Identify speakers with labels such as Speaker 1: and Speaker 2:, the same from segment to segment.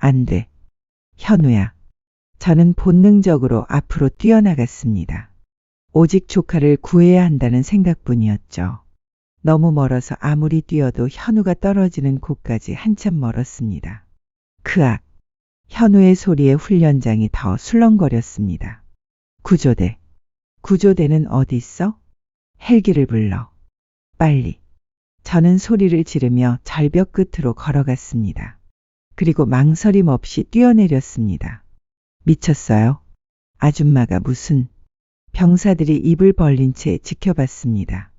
Speaker 1: 안 돼. 현우야. 저는 본능적으로 앞으로 뛰어나갔습니다. 오직 조카를 구해야 한다는 생각뿐이었죠. 너무 멀어서 아무리 뛰어도 현우가 떨어지는 곳까지 한참 멀었습니다. 크악. 현우의 소리에 훈련장이 더 술렁거렸습니다. 구조대. 구조대는 어디 있어? 헬기를 불러. 빨리. 저는 소리를 지르며 절벽 끝으로 걸어갔습니다. 그리고 망설임 없이 뛰어내렸습니다. 미쳤어요? 아줌마가 무슨... 병사들이 입을 벌린 채 지켜봤습니다.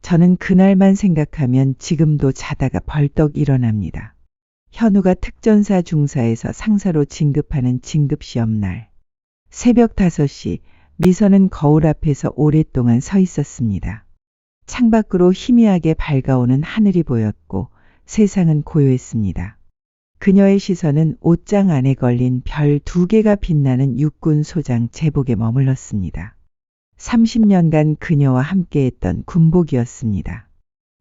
Speaker 1: 저는 그날만 생각하면 지금도 자다가 벌떡 일어납니다. 현우가 특전사 중사에서 상사로 진급하는 진급시험날. 새벽 5시 미선은 거울 앞에서 오랫동안 서 있었습니다. 창밖으로 희미하게 밝아오는 하늘이 보였고 세상은 고요했습니다. 그녀의 시선은 옷장 안에 걸린 별 2개가 빛나는 육군 소장 제복에 머물렀습니다. 30년간 그녀와 함께했던 군복이었습니다.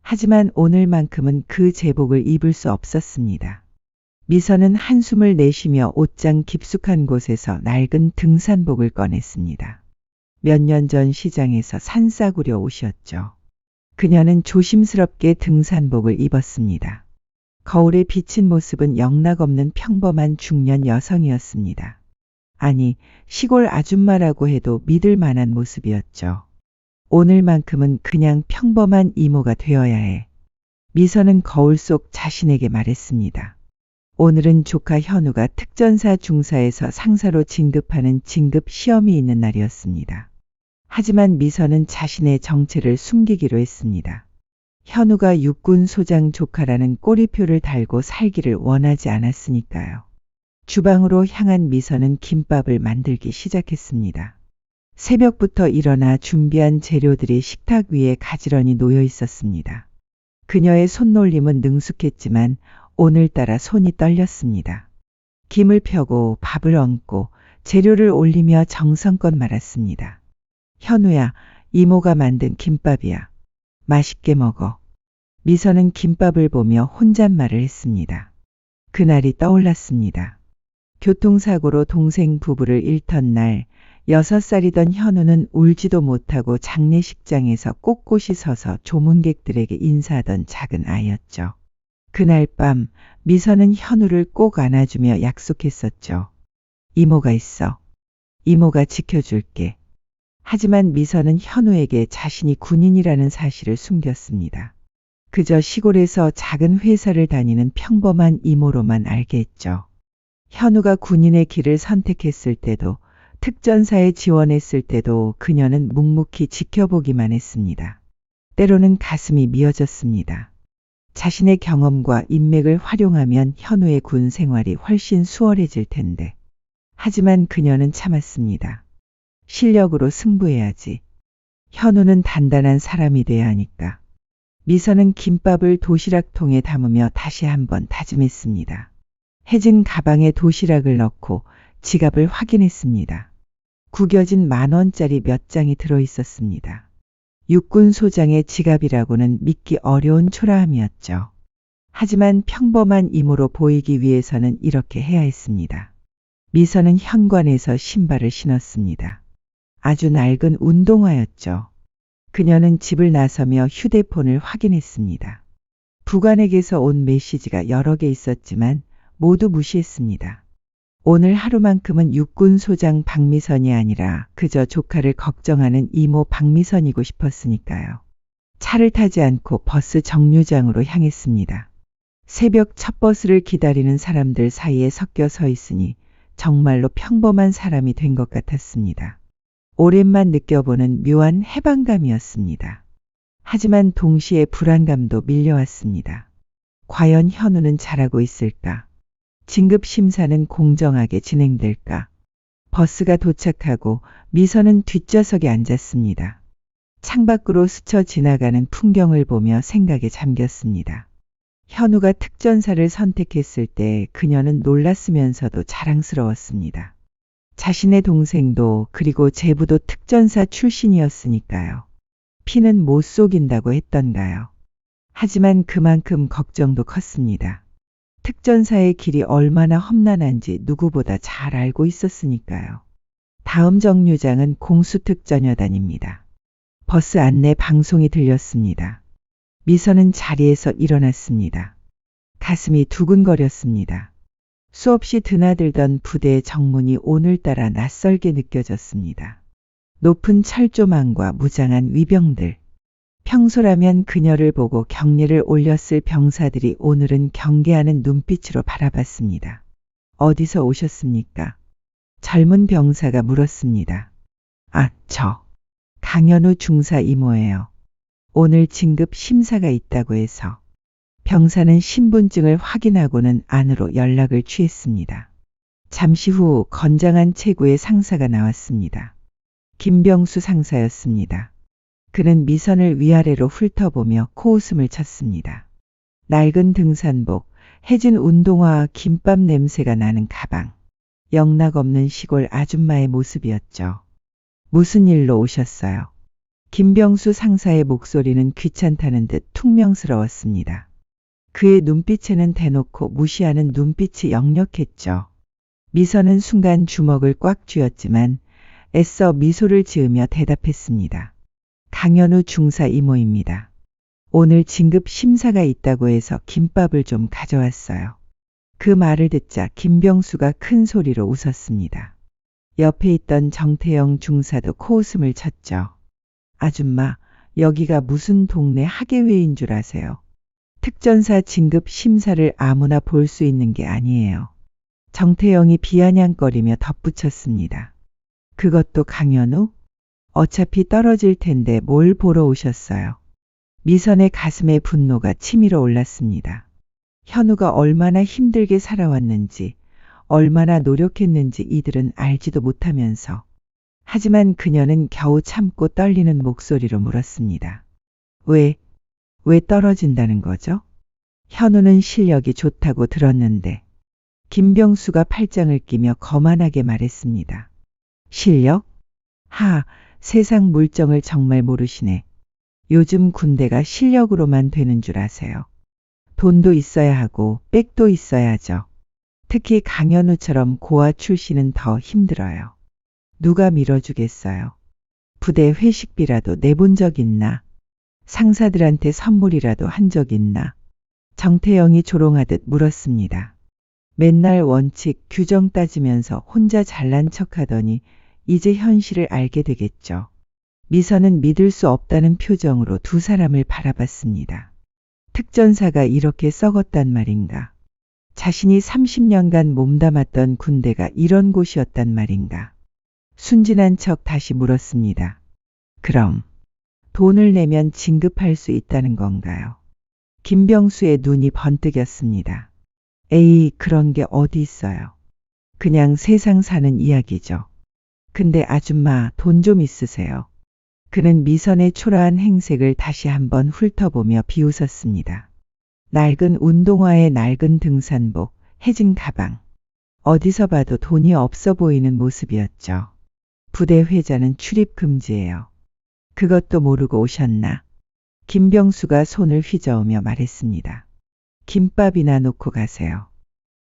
Speaker 1: 하지만 오늘만큼은 그 제복을 입을 수 없었습니다. 미선은 한숨을 내쉬며 옷장 깊숙한 곳에서 낡은 등산복을 꺼냈습니다. 몇 년 전 시장에서 산 싸구려 옷이었죠. 그녀는 조심스럽게 등산복을 입었습니다. 거울에 비친 모습은 영락없는 평범한 중년 여성이었습니다. 아니, 시골 아줌마라고 해도 믿을 만한 모습이었죠. 오늘만큼은 그냥 평범한 이모가 되어야 해. 미선은 거울 속 자신에게 말했습니다. 오늘은 조카 현우가 특전사 중사에서 상사로 진급하는 진급 시험이 있는 날이었습니다. 하지만 미선은 자신의 정체를 숨기기로 했습니다. 현우가 육군 소장 조카라는 꼬리표를 달고 살기를 원하지 않았으니까요. 주방으로 향한 미선은 김밥을 만들기 시작했습니다. 새벽부터 일어나 준비한 재료들이 식탁 위에 가지런히 놓여 있었습니다. 그녀의 손놀림은 능숙했지만 오늘따라 손이 떨렸습니다. 김을 펴고 밥을 얹고 재료를 올리며 정성껏 말았습니다. 현우야, 이모가 만든 김밥이야. 맛있게 먹어. 미선은 김밥을 보며 혼잣말을 했습니다. 그날이 떠올랐습니다. 교통사고로 동생 부부를 잃던 날 6살이던 현우는 울지도 못하고 장례식장에서 꼿꼿이 서서 조문객들에게 인사하던 작은 아이였죠. 그날 밤 미선은 현우를 꼭 안아주며 약속했었죠. 이모가 있어. 이모가 지켜줄게. 하지만 미선은 현우에게 자신이 군인이라는 사실을 숨겼습니다. 그저 시골에서 작은 회사를 다니는 평범한 이모로만 알게 했죠. 현우가 군인의 길을 선택했을 때도 특전사에 지원했을 때도 그녀는 묵묵히 지켜보기만 했습니다. 때로는 가슴이 미어졌습니다. 자신의 경험과 인맥을 활용하면 현우의 군 생활이 훨씬 수월해질 텐데. 하지만 그녀는 참았습니다. 실력으로 승부해야지. 현우는 단단한 사람이 돼야 하니까. 미선은 김밥을 도시락통에 담으며 다시 한번 다짐했습니다. 해진 가방에 도시락을 넣고 지갑을 확인했습니다. 구겨진 10,000원짜리 몇 장이 들어있었습니다. 육군 소장의 지갑이라고는 믿기 어려운 초라함이었죠. 하지만 평범한 이모로 보이기 위해서는 이렇게 해야 했습니다. 미선은 현관에서 신발을 신었습니다. 아주 낡은 운동화였죠. 그녀는 집을 나서며 휴대폰을 확인했습니다. 부관에게서 온 메시지가 여러 개 있었지만 모두 무시했습니다. 오늘 하루만큼은 육군 소장 박미선이 아니라 그저 조카를 걱정하는 이모 박미선이고 싶었으니까요. 차를 타지 않고 버스 정류장으로 향했습니다. 새벽 첫 버스를 기다리는 사람들 사이에 섞여 서 있으니 정말로 평범한 사람이 된 것 같았습니다. 오랜만 느껴보는 묘한 해방감이었습니다. 하지만 동시에 불안감도 밀려왔습니다. 과연 현우는 잘하고 있을까? 진급 심사는 공정하게 진행될까? 버스가 도착하고 미선은 뒷좌석에 앉았습니다. 창밖으로 스쳐 지나가는 풍경을 보며 생각에 잠겼습니다. 현우가 특전사를 선택했을 때 그녀는 놀랐으면서도 자랑스러웠습니다. 자신의 동생도 그리고 제부도 특전사 출신이었으니까요. 피는 못 속인다고 했던가요. 하지만 그만큼 걱정도 컸습니다. 특전사의 길이 얼마나 험난한지 누구보다 잘 알고 있었으니까요. 다음 정류장은 공수특전여단입니다. 버스 안내 방송이 들렸습니다. 미선은 자리에서 일어났습니다. 가슴이 두근거렸습니다. 수없이 드나들던 부대의 정문이 오늘따라 낯설게 느껴졌습니다. 높은 철조망과 무장한 위병들. 평소라면 그녀를 보고 경례를 올렸을 병사들이 오늘은 경계하는 눈빛으로 바라봤습니다. 어디서 오셨습니까? 젊은 병사가 물었습니다. 아, 저 강현우 중사 이모예요. 오늘 진급 심사가 있다고 해서. 병사는 신분증을 확인하고는 안으로 연락을 취했습니다. 잠시 후 건장한 체구의 상사가 나왔습니다. 김병수 상사였습니다. 그는 미선을 위아래로 훑어보며 코웃음을 쳤습니다. 낡은 등산복, 해진 운동화와 김밥 냄새가 나는 가방. 영락없는 시골 아줌마의 모습이었죠. 무슨 일로 오셨어요? 김병수 상사의 목소리는 귀찮다는 듯 퉁명스러웠습니다. 그의 눈빛에는 대놓고 무시하는 눈빛이 역력했죠. 미선은 순간 주먹을 꽉 쥐었지만 애써 미소를 지으며 대답했습니다. 강현우 중사 이모입니다. 오늘 진급 심사가 있다고 해서 김밥을 좀 가져왔어요. 그 말을 듣자 김병수가 큰 소리로 웃었습니다. 옆에 있던 정태영 중사도 코웃음을 쳤죠. 아줌마, 여기가 무슨 동네 학예회인 줄 아세요? 특전사 진급 심사를 아무나 볼 수 있는 게 아니에요. 정태영이 비아냥거리며 덧붙였습니다. 그것도 강현우? 어차피 떨어질 텐데 뭘 보러 오셨어요? 미선의 가슴에 분노가 치밀어 올랐습니다. 현우가 얼마나 힘들게 살아왔는지, 얼마나 노력했는지 이들은 알지도 못하면서. 하지만 그녀는 겨우 참고 떨리는 목소리로 물었습니다. 왜 떨어진다는 거죠? 현우는 실력이 좋다고 들었는데. 김병수가 팔짱을 끼며 거만하게 말했습니다. 실력? 세상 물정을 정말 모르시네. 요즘 군대가 실력으로만 되는 줄 아세요. 돈도 있어야 하고 백도 있어야죠. 특히 강현우처럼 고아 출신은 더 힘들어요. 누가 밀어주겠어요. 부대 회식비라도 내본 적 있나? 상사들한테 선물이라도 한 적 있나? 정태영이 조롱하듯 물었습니다. 맨날 원칙, 규정 따지면서 혼자 잘난 척하더니 이제 현실을 알게 되겠죠. 미선은 믿을 수 없다는 표정으로 두 사람을 바라봤습니다. 특전사가 이렇게 썩었단 말인가? 자신이 30년간 몸담았던 군대가 이런 곳이었단 말인가? 순진한 척 다시 물었습니다. 그럼 돈을 내면 진급할 수 있다는 건가요? 김병수의 눈이 번뜩였습니다. 에이, 그런 게 어디 있어요. 그냥 세상 사는 이야기죠. 근데 아줌마, 돈 좀 있으세요? 그는 미선의 초라한 행색을 다시 한번 훑어보며 비웃었습니다. 낡은 운동화에 낡은 등산복, 해진 가방. 어디서 봐도 돈이 없어 보이는 모습이었죠. 부대 회자는 출입 금지예요. 그것도 모르고 오셨나? 김병수가 손을 휘저으며 말했습니다. 김밥이나 놓고 가세요.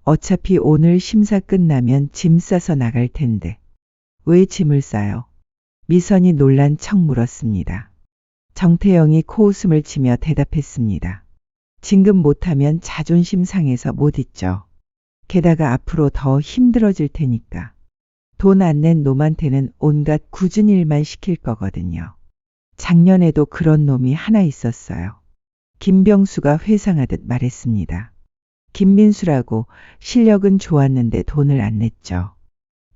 Speaker 1: 어차피 오늘 심사 끝나면 짐 싸서 나갈 텐데. 왜 짐을 싸요? 미선이 놀란 척 물었습니다. 정태영이 코웃음을 치며 대답했습니다. 진급 못하면 자존심 상해서 못 있죠. 게다가 앞으로 더 힘들어질 테니까. 돈 안 낸 놈한테는 온갖 굳은 일만 시킬 거거든요. 작년에도 그런 놈이 하나 있었어요. 김병수가 회상하듯 말했습니다. 김민수라고. 실력은 좋았는데 돈을 안 냈죠.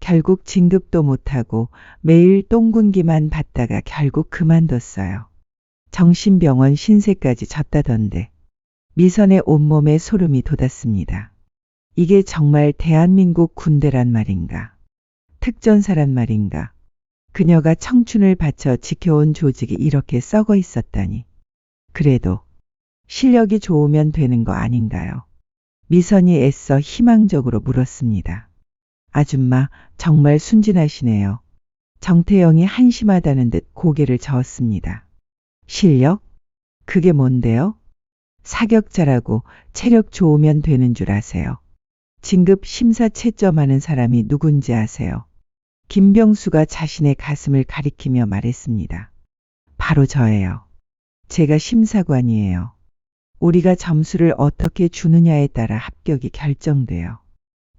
Speaker 1: 결국 진급도 못하고 매일 똥군기만 받다가 결국 그만뒀어요. 정신병원 신세까지 졌다던데. 미선의 온몸에 소름이 돋았습니다. 이게 정말 대한민국 군대란 말인가? 특전사란 말인가? 그녀가 청춘을 바쳐 지켜온 조직이 이렇게 썩어 있었다니. 그래도 실력이 좋으면 되는 거 아닌가요? 미선이 애써 희망적으로 물었습니다. 아줌마, 정말 순진하시네요. 정태영이 한심하다는 듯 고개를 저었습니다. 실력? 그게 뭔데요? 사격자라고 체력 좋으면 되는 줄 아세요? 진급 심사 채점하는 사람이 누군지 아세요? 김병수가 자신의 가슴을 가리키며 말했습니다. 바로 저예요. 제가 심사관이에요. 우리가 점수를 어떻게 주느냐에 따라 합격이 결정돼요.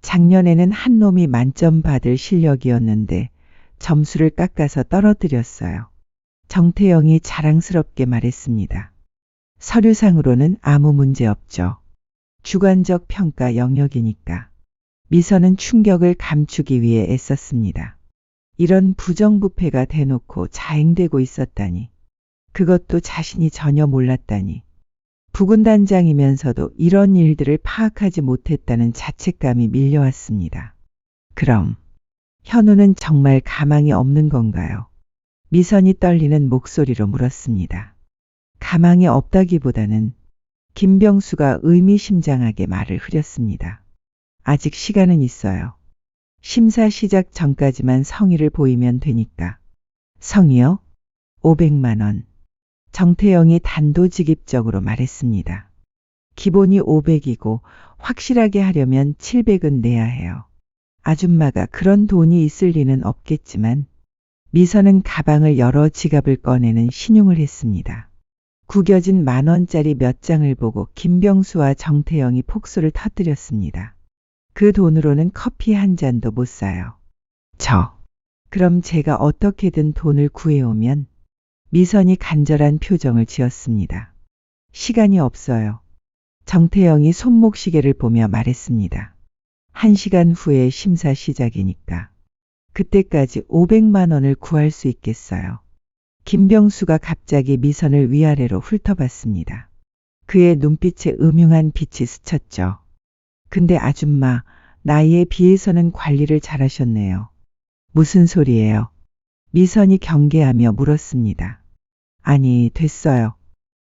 Speaker 1: 작년에는 한 놈이 만점 받을 실력이었는데 점수를 깎아서 떨어뜨렸어요. 정태영이 자랑스럽게 말했습니다. 서류상으로는 아무 문제 없죠. 주관적 평가 영역이니까. 미선은 충격을 감추기 위해 애썼습니다. 이런 부정부패가 대놓고 자행되고 있었다니. 그것도 자신이 전혀 몰랐다니. 부군단장이면서도 이런 일들을 파악하지 못했다는 자책감이 밀려왔습니다. 그럼 현우는 정말 가망이 없는 건가요? 미선이 떨리는 목소리로 물었습니다. 가망이 없다기보다는 김병수가 의미심장하게 말을 흐렸습니다. 아직 시간은 있어요. 심사 시작 전까지만 성의를 보이면 되니까. 성의요? 500만 원. 정태영이 단도직입적으로 말했습니다. 기본이 500이고 확실하게 하려면 700은 내야 해요. 아줌마가 그런 돈이 있을 리는 없겠지만 미선은 가방을 열어 지갑을 꺼내는 신용을 했습니다. 구겨진 10,000원짜리 몇 장을 보고 김병수와 정태영이 폭소를 터뜨렸습니다. 그 돈으로는 커피 한 잔도 못 사요. 그럼 제가 어떻게든 돈을 구해오면 미선이 간절한 표정을 지었습니다. 시간이 없어요. 정태영이 손목시계를 보며 말했습니다. 1시간 후에 심사 시작이니까. 그때까지 500만 원을 구할 수 있겠어요. 김병수가 갑자기 미선을 위아래로 훑어봤습니다. 그의 눈빛에 음흉한 빛이 스쳤죠. 근데 아줌마, 나이에 비해서는 관리를 잘하셨네요. 무슨 소리예요? 미선이 경계하며 물었습니다. 아니, 됐어요.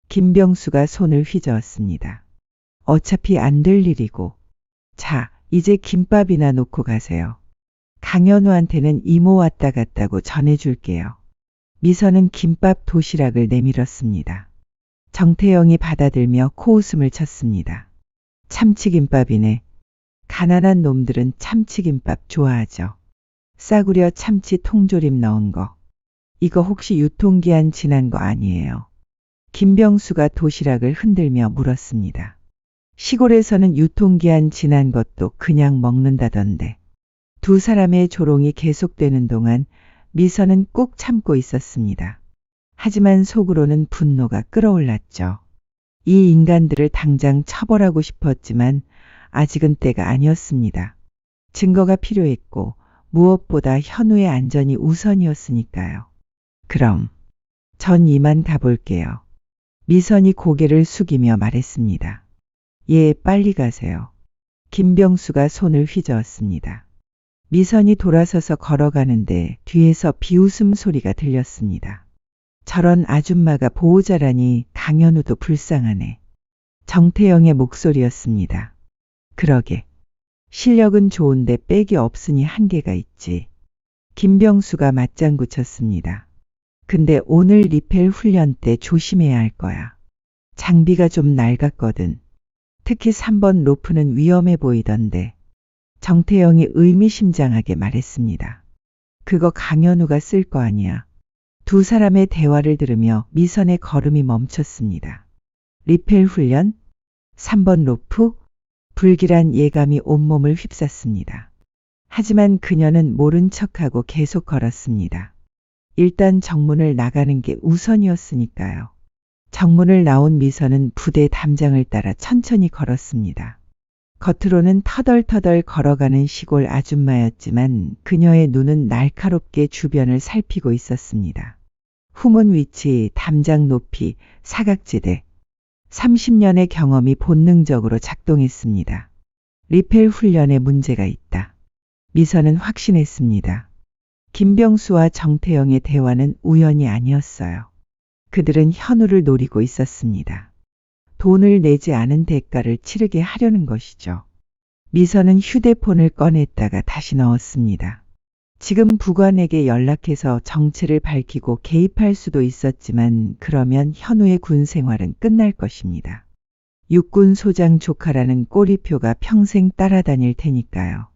Speaker 1: 김병수가 손을 휘저었습니다. 어차피 안 될 일이고. 자, 이제 김밥이나 놓고 가세요. 강현우한테는 이모 왔다 갔다고 전해줄게요. 미선은 김밥 도시락을 내밀었습니다. 정태영이 받아들며 코웃음을 쳤습니다. 참치김밥이네. 가난한 놈들은 참치김밥 좋아하죠. 싸구려 참치 통조림 넣은 거. 이거 혹시 유통기한 지난 거 아니에요? 김병수가 도시락을 흔들며 물었습니다. 시골에서는 유통기한 지난 것도 그냥 먹는다던데. 두 사람의 조롱이 계속되는 동안 미선은 꾹 참고 있었습니다. 하지만 속으로는 분노가 끓어올랐죠. 이 인간들을 당장 처벌하고 싶었지만 아직은 때가 아니었습니다. 증거가 필요했고 무엇보다 현우의 안전이 우선이었으니까요. 그럼 전 이만 가볼게요. 미선이 고개를 숙이며 말했습니다. 예, 빨리 가세요. 김병수가 손을 휘저었습니다. 미선이 돌아서서 걸어가는데 뒤에서 비웃음 소리가 들렸습니다. 저런 아줌마가 보호자라니 강현우도 불쌍하네. 정태영의 목소리였습니다. 그러게. 실력은 좋은데 빽이 없으니 한계가 있지. 김병수가 맞장구 쳤습니다. 근데 오늘 리펠 훈련 때 조심해야 할 거야. 장비가 좀 낡았거든. 특히 3번 로프는 위험해 보이던데. 정태영이 의미심장하게 말했습니다. 그거 강현우가 쓸 거 아니야. 두 사람의 대화를 들으며 미선의 걸음이 멈췄습니다. 리펠 훈련? 3번 로프? 불길한 예감이 온몸을 휩쌌습니다. 하지만 그녀는 모른 척하고 계속 걸었습니다. 일단 정문을 나가는 게 우선이었으니까요. 정문을 나온 미선은 부대 담장을 따라 천천히 걸었습니다. 겉으로는 터덜터덜 걸어가는 시골 아줌마였지만 그녀의 눈은 날카롭게 주변을 살피고 있었습니다. 후문 위치, 담장 높이, 사각지대. 30년의 경험이 본능적으로 작동했습니다. 리펠 훈련에 문제가 있다. 미선은 확신했습니다. 김병수와 정태영의 대화는 우연이 아니었어요. 그들은 현우를 노리고 있었습니다. 돈을 내지 않은 대가를 치르게 하려는 것이죠. 미선은 휴대폰을 꺼냈다가 다시 넣었습니다. 지금 부관에게 연락해서 정체를 밝히고 개입할 수도 있었지만 그러면 현우의 군 생활은 끝날 것입니다. 육군 소장 조카라는 꼬리표가 평생 따라다닐 테니까요.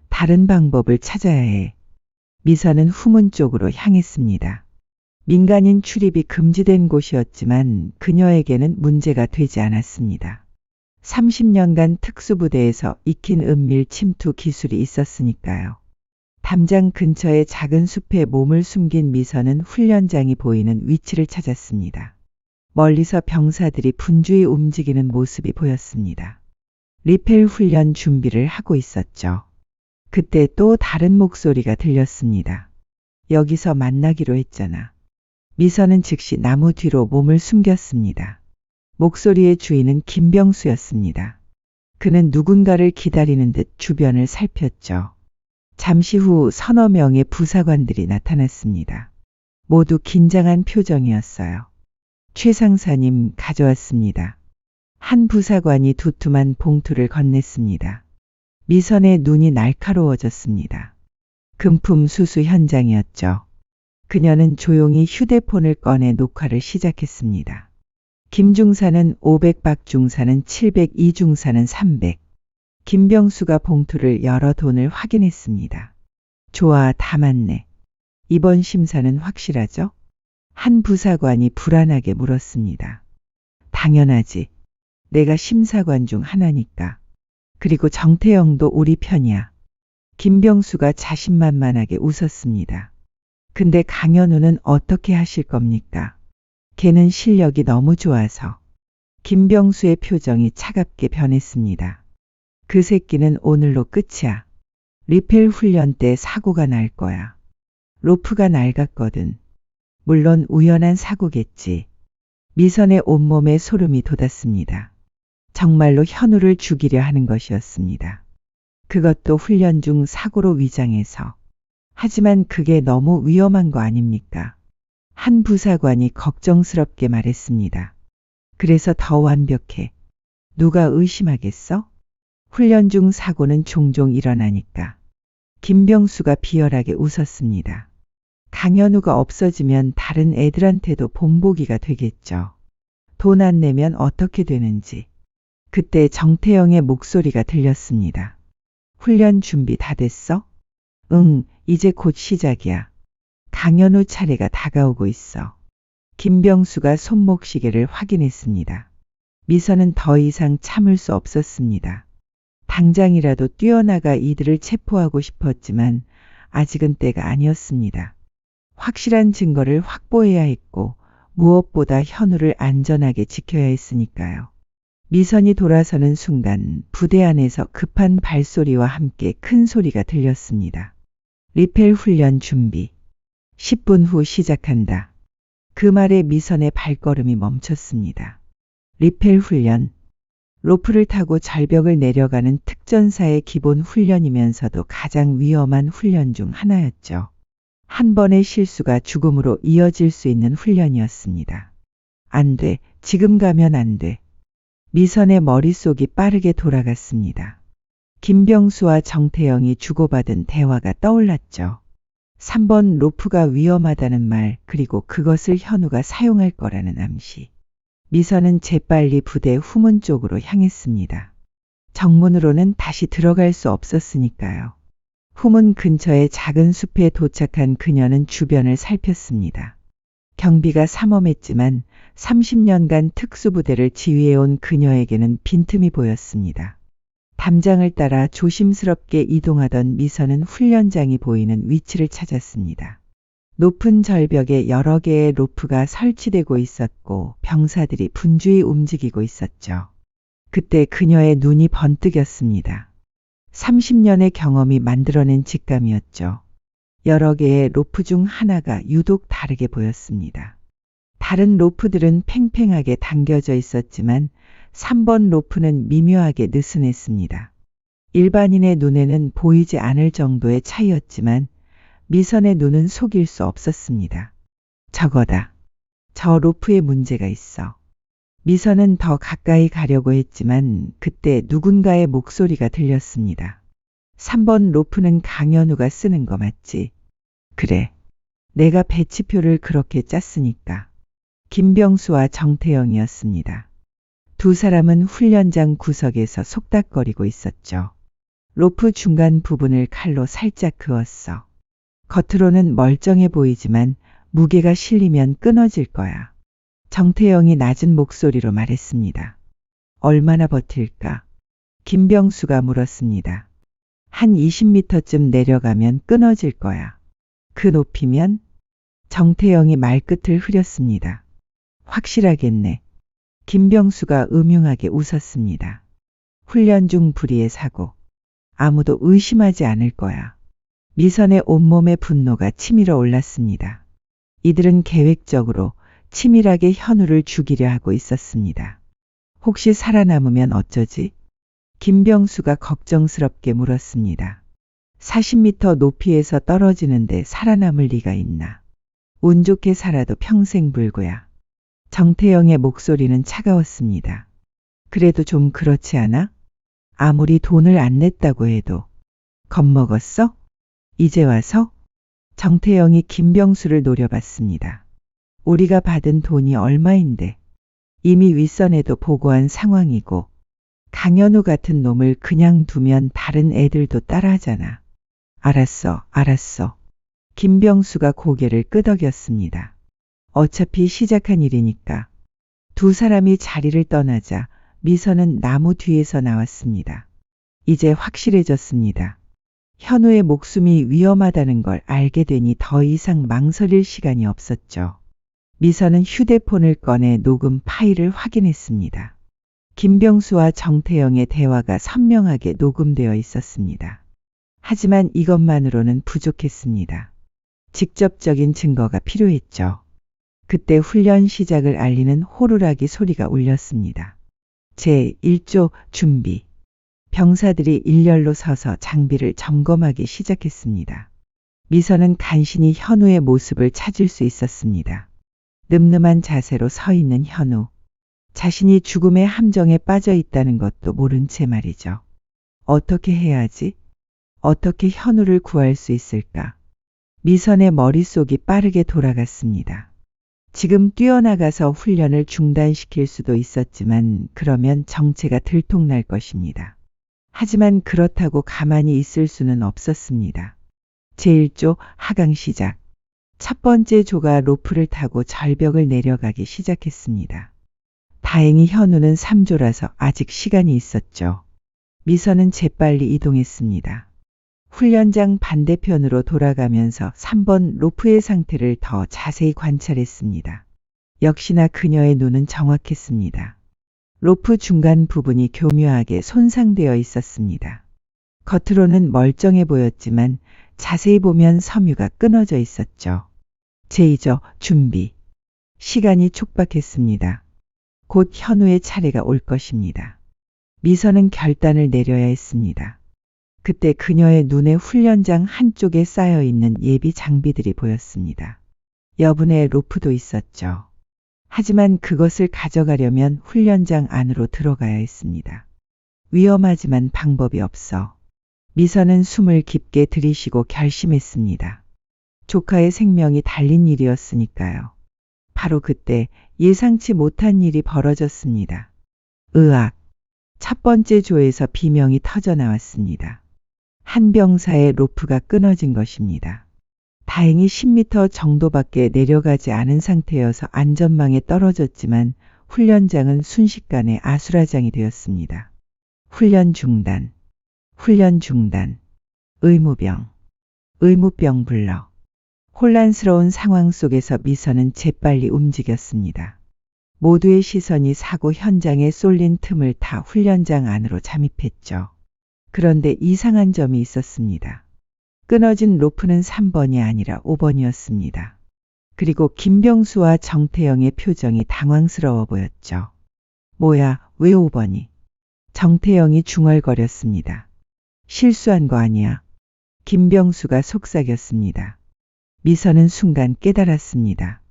Speaker 1: 다른 방법을 찾아야 해. 미선은 후문 쪽으로 향했습니다. 민간인 출입이 금지된 곳이었지만 그녀에게는 문제가 되지 않았습니다. 30년간 특수부대에서 익힌 은밀 침투 기술이 있었으니까요. 담장 근처의 작은 숲에 몸을 숨긴 미선은 훈련장이 보이는 위치를 찾았습니다. 멀리서 병사들이 분주히 움직이는 모습이 보였습니다. 리펠 훈련 준비를 하고 있었죠. 그때 또 다른 목소리가 들렸습니다. 여기서 만나기로 했잖아. 미선은 즉시 나무 뒤로 몸을 숨겼습니다. 목소리의 주인은 김병수였습니다. 그는 누군가를 기다리는 듯 주변을 살폈죠. 잠시 후 서너 명의 부사관들이 나타났습니다. 모두 긴장한 표정이었어요. 최 상사님 가져왔습니다. 한 부사관이 두툼한 봉투를 건넸습니다. 미선의 눈이 날카로워졌습니다. 금품 수수 현장이었죠. 그녀는 조용히 휴대폰을 꺼내 녹화를 시작했습니다. 김중사는 500, 박중사는 700, 이중사는 300. 김병수가 봉투를 열어 돈을 확인했습니다. 좋아, 다 맞네. 이번 심사는 확실하죠? 한 부사관이 불안하게 물었습니다. 당연하지. 내가 심사관 중 하나니까. 그리고 정태영도 우리 편이야. 김병수가 자신만만하게 웃었습니다. 근데 강현우는 어떻게 하실 겁니까? 걔는 실력이 너무 좋아서. 김병수의 표정이 차갑게 변했습니다. 그 새끼는 오늘로 끝이야. 리펠 훈련 때 사고가 날 거야. 로프가 낡았거든. 물론 우연한 사고겠지. 미선의 온몸에 소름이 돋았습니다. 정말로 현우를 죽이려 하는 것이었습니다. 그것도 훈련 중 사고로 위장해서. 하지만 그게 너무 위험한 거 아닙니까? 한 부사관이 걱정스럽게 말했습니다. 그래서 더 완벽해. 누가 의심하겠어? 훈련 중 사고는 종종 일어나니까. 김병수가 비열하게 웃었습니다. 강현우가 없어지면 다른 애들한테도 본보기가 되겠죠. 돈 안 내면 어떻게 되는지. 그때 정태영의 목소리가 들렸습니다. 훈련 준비 다 됐어? 응, 이제 곧 시작이야. 강현우 차례가 다가오고 있어. 김병수가 손목시계를 확인했습니다. 미선은 더 이상 참을 수 없었습니다. 당장이라도 뛰어나가 이들을 체포하고 싶었지만 아직은 때가 아니었습니다. 확실한 증거를 확보해야 했고 무엇보다 현우를 안전하게 지켜야 했으니까요. 미선이 돌아서는 순간 부대 안에서 급한 발소리와 함께 큰 소리가 들렸습니다. 리펠 훈련 준비. 10분 후 시작한다. 그 말에 미선의 발걸음이 멈췄습니다. 리펠 훈련. 로프를 타고 절벽을 내려가는 특전사의 기본 훈련이면서도 가장 위험한 훈련 중 하나였죠. 한 번의 실수가 죽음으로 이어질 수 있는 훈련이었습니다. 안 돼. 지금 가면 안 돼. 미선의 머릿속이 빠르게 돌아갔습니다. 김병수와 정태영이 주고받은 대화가 떠올랐죠. 3번 로프가 위험하다는 말, 그리고 그것을 현우가 사용할 거라는 암시. 미선은 재빨리 부대 후문 쪽으로 향했습니다. 정문으로는 다시 들어갈 수 없었으니까요. 후문 근처의 작은 숲에 도착한 그녀는 주변을 살폈습니다. 경비가 삼엄했지만 30년간 특수부대를 지휘해온 그녀에게는 빈틈이 보였습니다. 담장을 따라 조심스럽게 이동하던 미선은 훈련장이 보이는 위치를 찾았습니다. 높은 절벽에 여러 개의 로프가 설치되고 있었고 병사들이 분주히 움직이고 있었죠. 그때 그녀의 눈이 번뜩였습니다. 30년의 경험이 만들어낸 직감이었죠. 여러 개의 로프 중 하나가 유독 다르게 보였습니다. 다른 로프들은 팽팽하게 당겨져 있었지만 3번 로프는 미묘하게 느슨했습니다. 일반인의 눈에는 보이지 않을 정도의 차이였지만 미선의 눈은 속일 수 없었습니다. 저거다. 저 로프에 문제가 있어. 미선은 더 가까이 가려고 했지만 그때 누군가의 목소리가 들렸습니다. 3번 로프는 강현우가 쓰는 거 맞지? 그래. 내가 배치표를 그렇게 짰으니까. 김병수와 정태영이었습니다. 두 사람은 훈련장 구석에서 속닥거리고 있었죠. 로프 중간 부분을 칼로 살짝 그었어. 겉으로는 멀쩡해 보이지만 무게가 실리면 끊어질 거야. 정태영이 낮은 목소리로 말했습니다. 얼마나 버틸까? 김병수가 물었습니다. 한 20m쯤 내려가면 끊어질 거야. 그 높이면? 정태영이 말끝을 흐렸습니다. 확실하겠네. 김병수가 음흉하게 웃었습니다. 훈련 중 불의의 사고. 아무도 의심하지 않을 거야. 미선의 온몸에 분노가 치밀어 올랐습니다. 이들은 계획적으로 치밀하게 현우를 죽이려 하고 있었습니다. 혹시 살아남으면 어쩌지? 김병수가 걱정스럽게 물었습니다. 40m 높이에서 떨어지는데 살아남을 리가 있나? 운 좋게 살아도 평생 불구야. 정태영의 목소리는 차가웠습니다. 그래도 좀 그렇지 않아? 아무리 돈을 안 냈다고 해도. 겁먹었어? 이제 와서? 정태영이 김병수를 노려봤습니다. 우리가 받은 돈이 얼마인데. 이미 윗선에도 보고한 상황이고 강현우 같은 놈을 그냥 두면 다른 애들도 따라하잖아. 알았어, 알았어. 김병수가 고개를 끄덕였습니다. 어차피 시작한 일이니까. 두 사람이 자리를 떠나자 미선은 나무 뒤에서 나왔습니다. 이제 확실해졌습니다. 현우의 목숨이 위험하다는 걸 알게 되니 더 이상 망설일 시간이 없었죠. 미선은 휴대폰을 꺼내 녹음 파일을 확인했습니다. 김병수와 정태영의 대화가 선명하게 녹음되어 있었습니다. 하지만 이것만으로는 부족했습니다. 직접적인 증거가 필요했죠. 그때 훈련 시작을 알리는 호루라기 소리가 울렸습니다. 제1조 준비. 병사들이 일렬로 서서 장비를 점검하기 시작했습니다. 미선은 간신히 현우의 모습을 찾을 수 있었습니다. 늠름한 자세로 서 있는 현우. 자신이 죽음의 함정에 빠져 있다는 것도 모른 채 말이죠. 어떻게 해야지? 어떻게 현우를 구할 수 있을까? 미선의 머릿속이 빠르게 돌아갔습니다. 지금 뛰어나가서 훈련을 중단시킬 수도 있었지만 그러면 정체가 들통날 것입니다. 하지만 그렇다고 가만히 있을 수는 없었습니다. 제1조 하강 시작. 첫 번째 조가 로프를 타고 절벽을 내려가기 시작했습니다. 다행히 현우는 3조라서 아직 시간이 있었죠. 미선은 재빨리 이동했습니다. 훈련장 반대편으로 돌아가면서 3번 로프의 상태를 더 자세히 관찰했습니다. 역시나 그녀의 눈은 정확했습니다. 로프 중간 부분이 교묘하게 손상되어 있었습니다. 겉으로는 멀쩡해 보였지만 자세히 보면 섬유가 끊어져 있었죠. 제2조 준비. 시간이 촉박했습니다. 곧 현우의 차례가 올 것입니다. 미선은 결단을 내려야 했습니다. 그때 그녀의 눈에 훈련장 한쪽에 쌓여있는 예비 장비들이 보였습니다. 여분의 로프도 있었죠. 하지만 그것을 가져가려면 훈련장 안으로 들어가야 했습니다. 위험하지만 방법이 없어. 미선은 숨을 깊게 들이쉬고 결심했습니다. 조카의 생명이 달린 일이었으니까요. 바로 그때 예상치 못한 일이 벌어졌습니다. 으악! 첫 번째 조에서 비명이 터져 나왔습니다. 한 병사의 로프가 끊어진 것입니다. 다행히 10m 정도밖에 내려가지 않은 상태여서 안전망에 떨어졌지만 훈련장은 순식간에 아수라장이 되었습니다. 훈련 중단. 훈련 중단. 의무병. 의무병 불러. 혼란스러운 상황 속에서 미선은 재빨리 움직였습니다. 모두의 시선이 사고 현장에 쏠린 틈을 타 훈련장 안으로 잠입했죠. 그런데 이상한 점이 있었습니다. 끊어진 로프는 3번이 아니라 5번이었습니다. 그리고 김병수와 정태영의 표정이 당황스러워 보였죠. 뭐야, 왜 5번이? 정태영이 중얼거렸습니다. 실수한 거 아니야? 김병수가 속삭였습니다. 미선은 순간 깨달았습니다.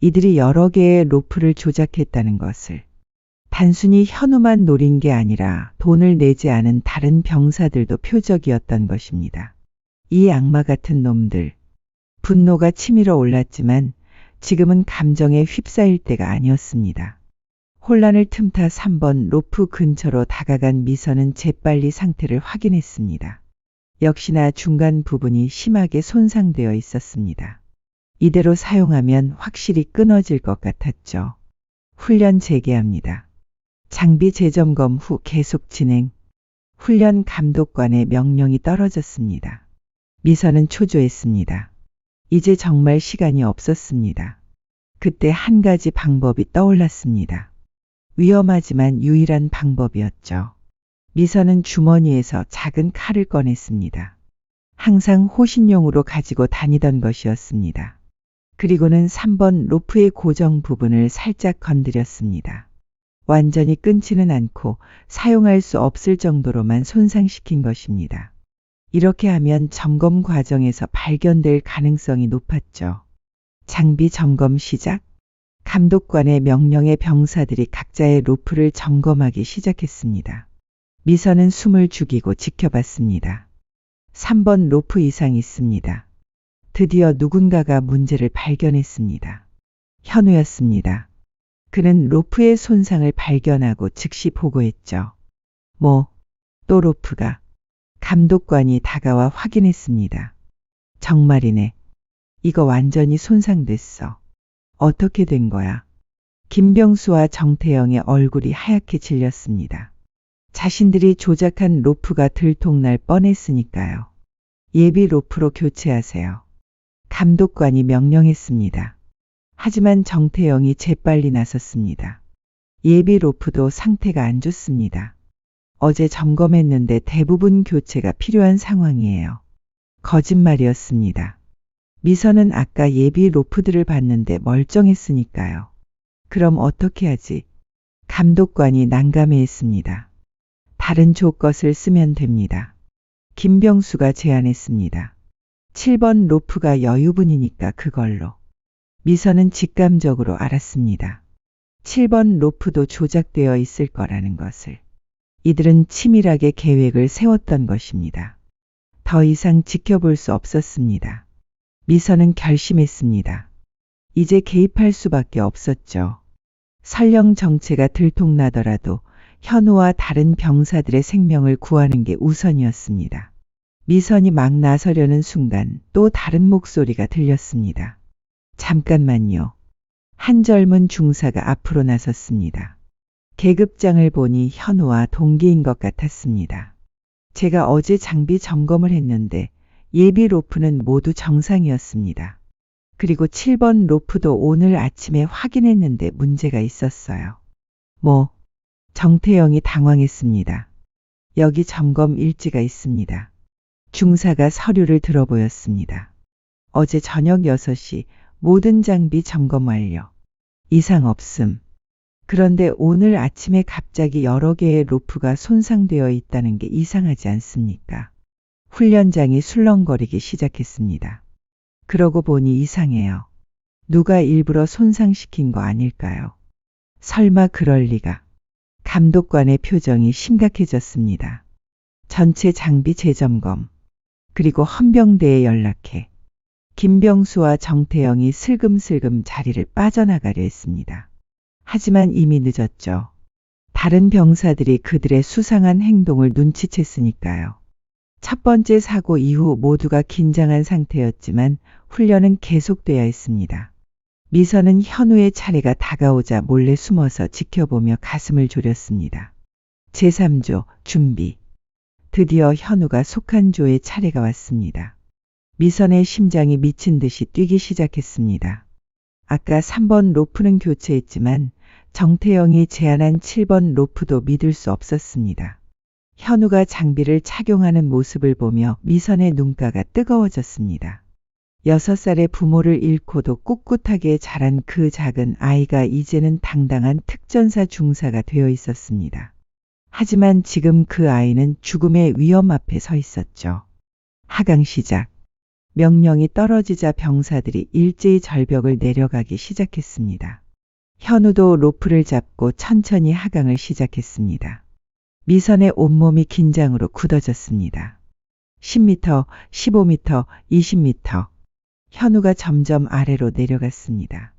Speaker 1: 이들이 여러 개의 로프를 조작했다는 것을. 단순히 현우만 노린 게 아니라 돈을 내지 않은 다른 병사들도 표적이었던 것입니다. 이 악마 같은 놈들. 분노가 치밀어 올랐지만 지금은 감정에 휩싸일 때가 아니었습니다. 혼란을 틈타 3번 로프 근처로 다가간 미선은 재빨리 상태를 확인했습니다. 역시나 중간 부분이 심하게 손상되어 있었습니다. 이대로 사용하면 확실히 끊어질 것 같았죠. 훈련 재개합니다. 장비 재점검 후 계속 진행. 훈련 감독관의 명령이 떨어졌습니다. 미선은 초조했습니다. 이제 정말 시간이 없었습니다. 그때 한 가지 방법이 떠올랐습니다. 위험하지만 유일한 방법이었죠. 미선은 주머니에서 작은 칼을 꺼냈습니다. 항상 호신용으로 가지고 다니던 것이었습니다. 그리고는 3번 로프의 고정 부분을 살짝 건드렸습니다. 완전히 끊지는 않고 사용할 수 없을 정도로만 손상시킨 것입니다. 이렇게 하면 점검 과정에서 발견될 가능성이 높았죠. 장비 점검 시작. 감독관의 명령에 병사들이 각자의 로프를 점검하기 시작했습니다. 미선은 숨을 죽이고 지켜봤습니다. 3번 로프 이상 있습니다. 드디어 누군가가 문제를 발견했습니다. 현우였습니다. 그는 로프의 손상을 발견하고 즉시 보고했죠. 또 로프가. 감독관이 다가와 확인했습니다. 정말이네. 이거 완전히 손상됐어. 어떻게 된 거야? 김병수와 정태영의 얼굴이 하얗게 질렸습니다. 자신들이 조작한 로프가 들통날 뻔했으니까요. 예비 로프로 교체하세요. 감독관이 명령했습니다. 하지만 정태영이 재빨리 나섰습니다. 예비 로프도 상태가 안 좋습니다. 어제 점검했는데 대부분 교체가 필요한 상황이에요. 거짓말이었습니다. 미선은 아까 예비 로프들을 봤는데 멀쩡했으니까요. 그럼 어떻게 하지? 감독관이 난감해했습니다. 다른 조 것을 쓰면 됩니다. 김병수가 제안했습니다. 7번 로프가 여유분이니까 그걸로. 미선은 직감적으로 알았습니다. 7번 로프도 조작되어 있을 거라는 것을. 이들은 치밀하게 계획을 세웠던 것입니다. 더 이상 지켜볼 수 없었습니다. 미선은 결심했습니다. 이제 개입할 수밖에 없었죠. 설령 정체가 들통나더라도 현우와 다른 병사들의 생명을 구하는 게 우선이었습니다. 미선이 막 나서려는 순간 또 다른 목소리가 들렸습니다. 잠깐만요. 한 젊은 중사가 앞으로 나섰습니다. 계급장을 보니 현우와 동기인 것 같았습니다. 제가 어제 장비 점검을 했는데 예비 로프는 모두 정상이었습니다. 그리고 7번 로프도 오늘 아침에 확인했는데 문제가 있었어요. 정태영이 당황했습니다. 여기 점검 일지가 있습니다. 중사가 서류를 들어보였습니다. 어제 저녁 6시 모든 장비 점검 완료. 이상 없음. 그런데 오늘 아침에 갑자기 여러 개의 로프가 손상되어 있다는 게 이상하지 않습니까? 훈련장이 술렁거리기 시작했습니다. 그러고 보니 이상해요. 누가 일부러 손상시킨 거 아닐까요? 설마 그럴 리가. 감독관의 표정이 심각해졌습니다. 전체 장비 재점검. 그리고 헌병대에 연락해. 김병수와 정태영이 슬금슬금 자리를 빠져나가려 했습니다. 하지만 이미 늦었죠. 다른 병사들이 그들의 수상한 행동을 눈치챘으니까요. 첫 번째 사고 이후 모두가 긴장한 상태였지만 훈련은 계속돼야 했습니다. 미선은 현우의 차례가 다가오자 몰래 숨어서 지켜보며 가슴을 졸였습니다. 제3조 준비. 드디어 현우가 속한 조의 차례가 왔습니다. 미선의 심장이 미친 듯이 뛰기 시작했습니다. 아까 3번 로프는 교체했지만 정태영이 제안한 7번 로프도 믿을 수 없었습니다. 현우가 장비를 착용하는 모습을 보며 미선의 눈가가 뜨거워졌습니다. 6살의 부모를 잃고도 꿋꿋하게 자란 그 작은 아이가 이제는 당당한 특전사 중사가 되어 있었습니다. 하지만 지금 그 아이는 죽음의 위험 앞에 서 있었죠. 하강 시작. 명령이 떨어지자 병사들이 일제히 절벽을 내려가기 시작했습니다. 현우도 로프를 잡고 천천히 하강을 시작했습니다. 미선의 온몸이 긴장으로 굳어졌습니다. 10m, 15m, 20m. 현우가 점점 아래로 내려갔습니다.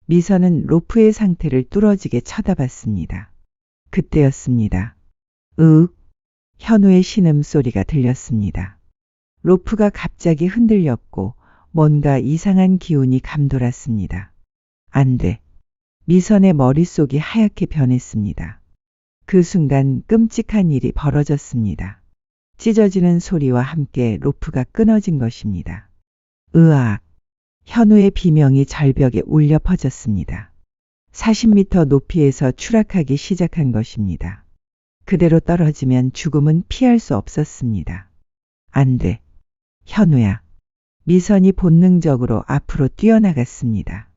Speaker 1: 미선은 로프의 상태를 뚫어지게 쳐다봤습니다. 그때였습니다. 으윽, 현우의 신음소리가 들렸습니다. 로프가 갑자기 흔들렸고 뭔가 이상한 기운이 감돌았습니다. 안 돼. 미선의 머릿속이 하얗게 변했습니다. 그 순간 끔찍한 일이 벌어졌습니다. 찢어지는 소리와 함께 로프가 끊어진 것입니다. 으악! 현우의 비명이 절벽에 울려 퍼졌습니다. 40m 높이에서 추락하기 시작한 것입니다. 그대로 떨어지면 죽음은 피할 수 없었습니다. 안 돼. 현우야. 미선이 본능적으로 앞으로 뛰어나갔습니다.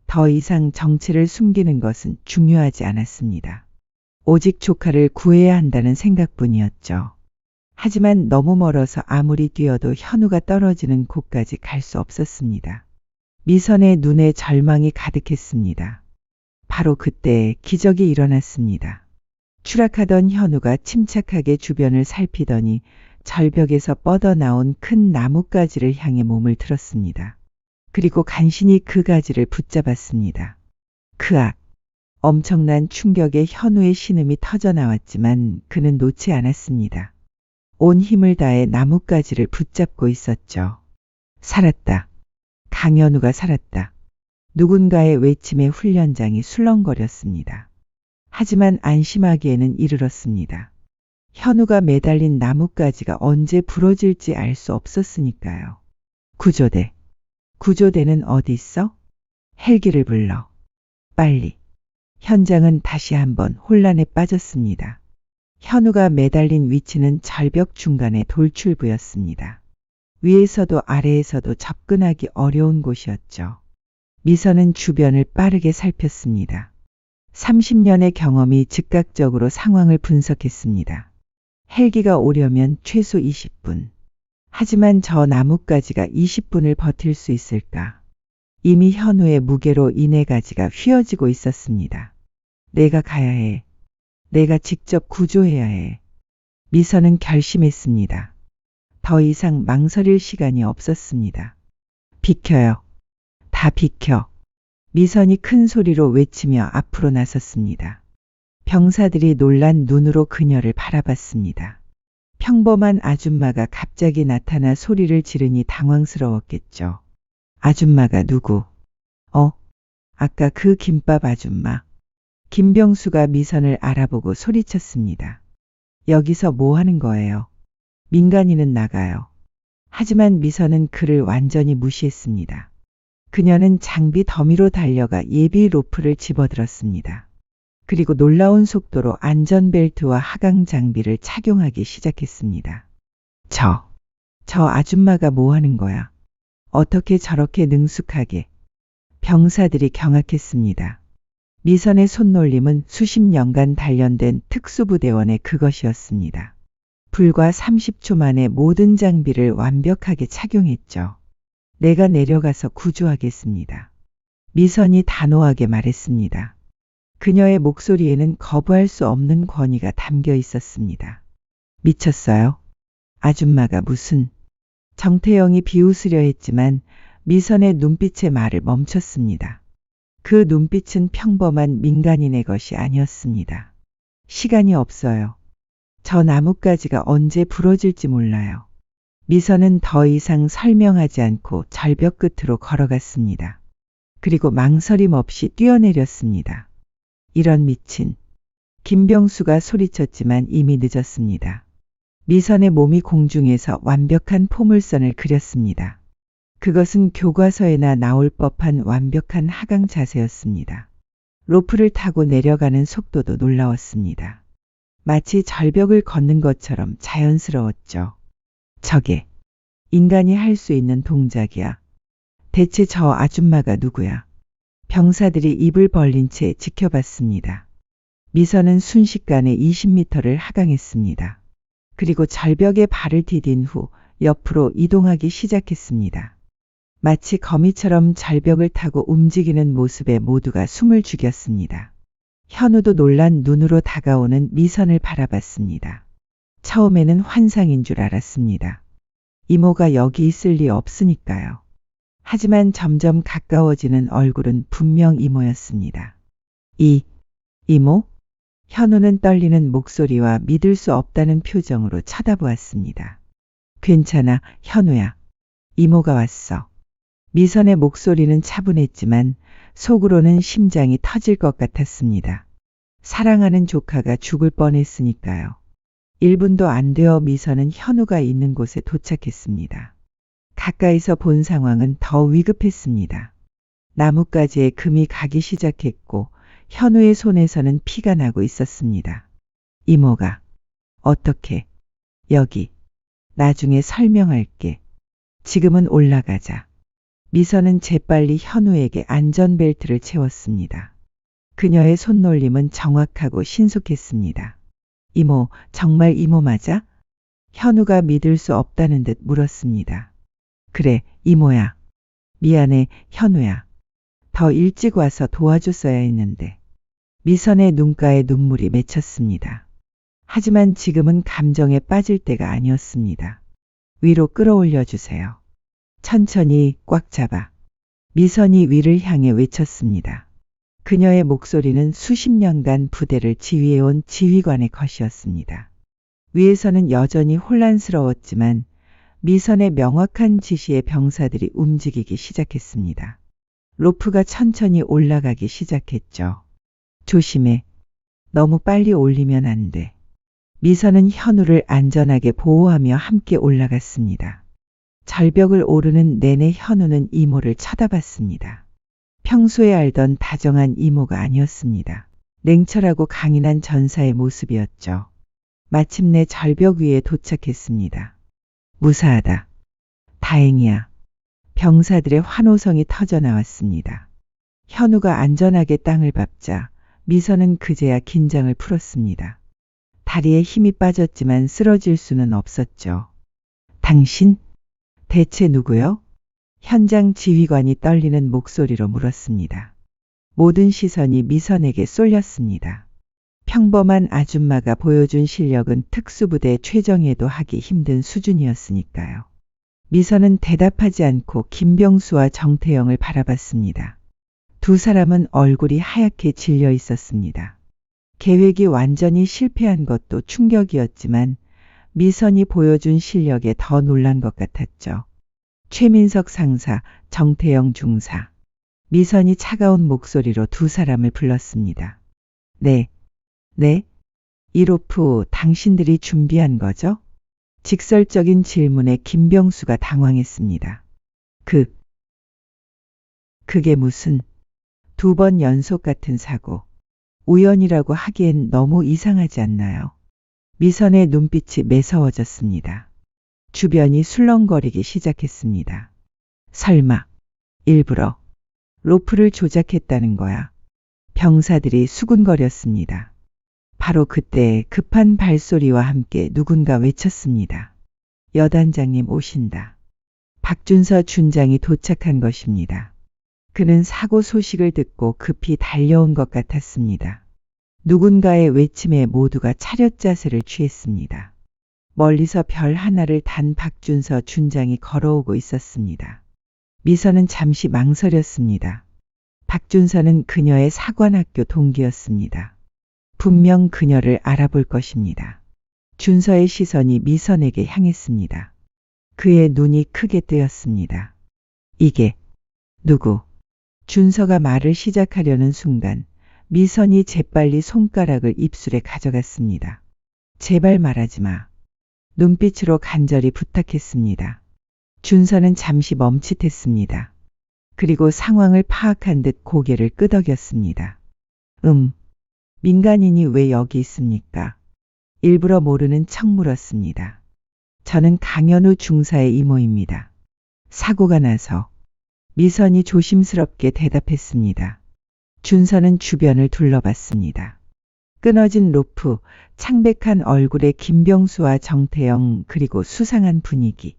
Speaker 1: 더 이상 정체를 숨기는 것은 중요하지 않았습니다. 오직 조카를 구해야 한다는 생각뿐이었죠. 하지만 너무 멀어서 아무리 뛰어도 현우가 떨어지는 곳까지 갈 수 없었습니다. 미선의 눈에 절망이 가득했습니다. 바로 그때 기적이 일어났습니다. 추락하던 현우가 침착하게 주변을 살피더니 절벽에서 뻗어나온 큰 나뭇가지를 향해 몸을 틀었습니다. 그리고 간신히 그 가지를 붙잡았습니다. 크악! 엄청난 충격에 현우의 신음이 터져나왔지만 그는 놓지 않았습니다. 온 힘을 다해 나뭇가지를 붙잡고 있었죠. 살았다. 강현우가 살았다. 누군가의 외침에 훈련장이 술렁거렸습니다. 하지만 안심하기에는 이르렀습니다. 현우가 매달린 나뭇가지가 언제 부러질지 알 수 없었으니까요. 구조대. 구조대는 어디 있어? 헬기를 불러. 빨리. 현장은 다시 한번 혼란에 빠졌습니다. 현우가 매달린 위치는 절벽 중간의 돌출부였습니다. 위에서도 아래에서도 접근하기 어려운 곳이었죠. 미선은 주변을 빠르게 살폈습니다. 30년의 경험이 즉각적으로 상황을 분석했습니다. 헬기가 오려면 최소 20분. 하지만 저 나뭇가지가 20분을 버틸 수 있을까? 이미 현우의 무게로 이네가지가 휘어지고 있었습니다. 내가 가야 해. 내가 직접 구조해야 해. 미선은 결심했습니다. 더 이상 망설일 시간이 없었습니다. 비켜요. 다 비켜. 미선이 큰 소리로 외치며 앞으로 나섰습니다. 병사들이 놀란 눈으로 그녀를 바라봤습니다. 평범한 아줌마가 갑자기 나타나 소리를 지르니 당황스러웠겠죠. 아줌마가 누구? 아까 그 김밥 아줌마. 김병수가 미선을 알아보고 소리쳤습니다. 여기서 뭐 하는 거예요? 민간인은 나가요. 하지만 미선은 그를 완전히 무시했습니다. 그녀는 장비 더미로 달려가 예비 로프를 집어들었습니다. 그리고 놀라운 속도로 안전벨트와 하강 장비를 착용하기 시작했습니다. 저 아줌마가 뭐 하는 거야? 어떻게 저렇게 능숙하게? 병사들이 경악했습니다. 미선의 손놀림은 수십 년간 단련된 특수부대원의 그것이었습니다. 불과 30초 만에 모든 장비를 완벽하게 착용했죠. 내가 내려가서 구조하겠습니다. 미선이 단호하게 말했습니다. 그녀의 목소리에는 거부할 수 없는 권위가 담겨 있었습니다. 미쳤어요? 아줌마가 무슨... 정태영이 비웃으려 했지만 미선의 눈빛의 말을 멈췄습니다. 그 눈빛은 평범한 민간인의 것이 아니었습니다. 시간이 없어요. 저 나뭇가지가 언제 부러질지 몰라요. 미선은 더 이상 설명하지 않고 절벽 끝으로 걸어갔습니다. 그리고 망설임 없이 뛰어내렸습니다. 이런 미친. 김병수가 소리쳤지만 이미 늦었습니다. 미선의 몸이 공중에서 완벽한 포물선을 그렸습니다. 그것은 교과서에나 나올 법한 완벽한 하강 자세였습니다. 로프를 타고 내려가는 속도도 놀라웠습니다. 마치 절벽을 걷는 것처럼 자연스러웠죠. 저게 인간이 할 수 있는 동작이야. 대체 저 아줌마가 누구야? 병사들이 입을 벌린 채 지켜봤습니다. 미선은 순식간에 20m를 하강했습니다. 그리고 절벽에 발을 디딘 후 옆으로 이동하기 시작했습니다. 마치 거미처럼 절벽을 타고 움직이는 모습에 모두가 숨을 죽였습니다. 현우도 놀란 눈으로 다가오는 미선을 바라봤습니다. 처음에는 환상인 줄 알았습니다. 이모가 여기 있을 리 없으니까요. 하지만 점점 가까워지는 얼굴은 분명 이모였습니다. 이모? 현우는 떨리는 목소리와 믿을 수 없다는 표정으로 쳐다보았습니다. 괜찮아, 현우야. 이모가 왔어. 미선의 목소리는 차분했지만 속으로는 심장이 터질 것 같았습니다. 사랑하는 조카가 죽을 뻔했으니까요. 1분도 안 되어 미선은 현우가 있는 곳에 도착했습니다. 가까이서 본 상황은 더 위급했습니다. 나뭇가지에 금이 가기 시작했고 현우의 손에서는 피가 나고 있었습니다. 이모가 어떻게 여기 나중에 설명할게. 지금은 올라가자. 미선은 재빨리 현우에게 안전벨트를 채웠습니다. 그녀의 손놀림은 정확하고 신속했습니다. 이모, 정말 이모 맞아? 현우가 믿을 수 없다는 듯 물었습니다. 그래, 이모야. 미안해, 현우야. 더 일찍 와서 도와줬어야 했는데. 미선의 눈가에 눈물이 맺혔습니다. 하지만 지금은 감정에 빠질 때가 아니었습니다. 위로 끌어올려 주세요. 천천히 꽉 잡아. 미선이 위를 향해 외쳤습니다. 그녀의 목소리는 수십 년간 부대를 지휘해온 지휘관의 것이었습니다. 위에서는 여전히 혼란스러웠지만 미선의 명확한 지시에 병사들이 움직이기 시작했습니다. 로프가 천천히 올라가기 시작했죠. 조심해. 너무 빨리 올리면 안 돼. 미선은 현우를 안전하게 보호하며 함께 올라갔습니다. 절벽을 오르는 내내 현우는 이모를 쳐다봤습니다. 평소에 알던 다정한 이모가 아니었습니다. 냉철하고 강인한 전사의 모습이었죠. 마침내 절벽 위에 도착했습니다. 무사하다. 다행이야. 병사들의 환호성이 터져 나왔습니다. 현우가 안전하게 땅을 밟자 미선은 그제야 긴장을 풀었습니다. 다리에 힘이 빠졌지만 쓰러질 수는 없었죠. 당신? 대체 누구요? 현장 지휘관이 떨리는 목소리로 물었습니다. 모든 시선이 미선에게 쏠렸습니다. 평범한 아줌마가 보여준 실력은 특수부대 최정예도 하기 힘든 수준이었으니까요. 미선은 대답하지 않고 김병수와 정태영을 바라봤습니다. 두 사람은 얼굴이 하얗게 질려 있었습니다. 계획이 완전히 실패한 것도 충격이었지만 미선이 보여준 실력에 더 놀란 것 같았죠. 최민석 상사, 정태영 중사. 미선이 차가운 목소리로 두 사람을 불렀습니다. 네. 이로프 당신들이 준비한 거죠? 직설적인 질문에 김병수가 당황했습니다. 그게 무슨 2번 연속 같은 사고. 우연이라고 하기엔 너무 이상하지 않나요? 미선의 눈빛이 매서워졌습니다. 주변이 술렁거리기 시작했습니다. 설마 일부러 로프를 조작했다는 거야. 병사들이 수군거렸습니다. 바로 그때 급한 발소리와 함께 누군가 외쳤습니다. 여단장님 오신다. 박준서 준장이 도착한 것입니다. 그는 사고 소식을 듣고 급히 달려온 것 같았습니다. 누군가의 외침에 모두가 차렷 자세를 취했습니다. 멀리서 별 하나를 단 박준서 준장이 걸어오고 있었습니다. 미선은 잠시 망설였습니다. 박준서는 그녀의 사관학교 동기였습니다. 분명 그녀를 알아볼 것입니다. 준서의 시선이 미선에게 향했습니다. 그의 눈이 크게 뜨였습니다. 이게 누구? 준서가 말을 시작하려는 순간 미선이 재빨리 손가락을 입술에 가져갔습니다. 제발 말하지 마. 눈빛으로 간절히 부탁했습니다. 준서는 잠시 멈칫했습니다. 그리고 상황을 파악한 듯 고개를 끄덕였습니다. 민간인이 왜 여기 있습니까? 일부러 모르는 척 물었습니다. 저는 강현우 중사의 이모입니다. 사고가 나서. 미선이 조심스럽게 대답했습니다. 준서는 주변을 둘러봤습니다. 끊어진 로프, 창백한 얼굴의 김병수와 정태영 그리고 수상한 분위기.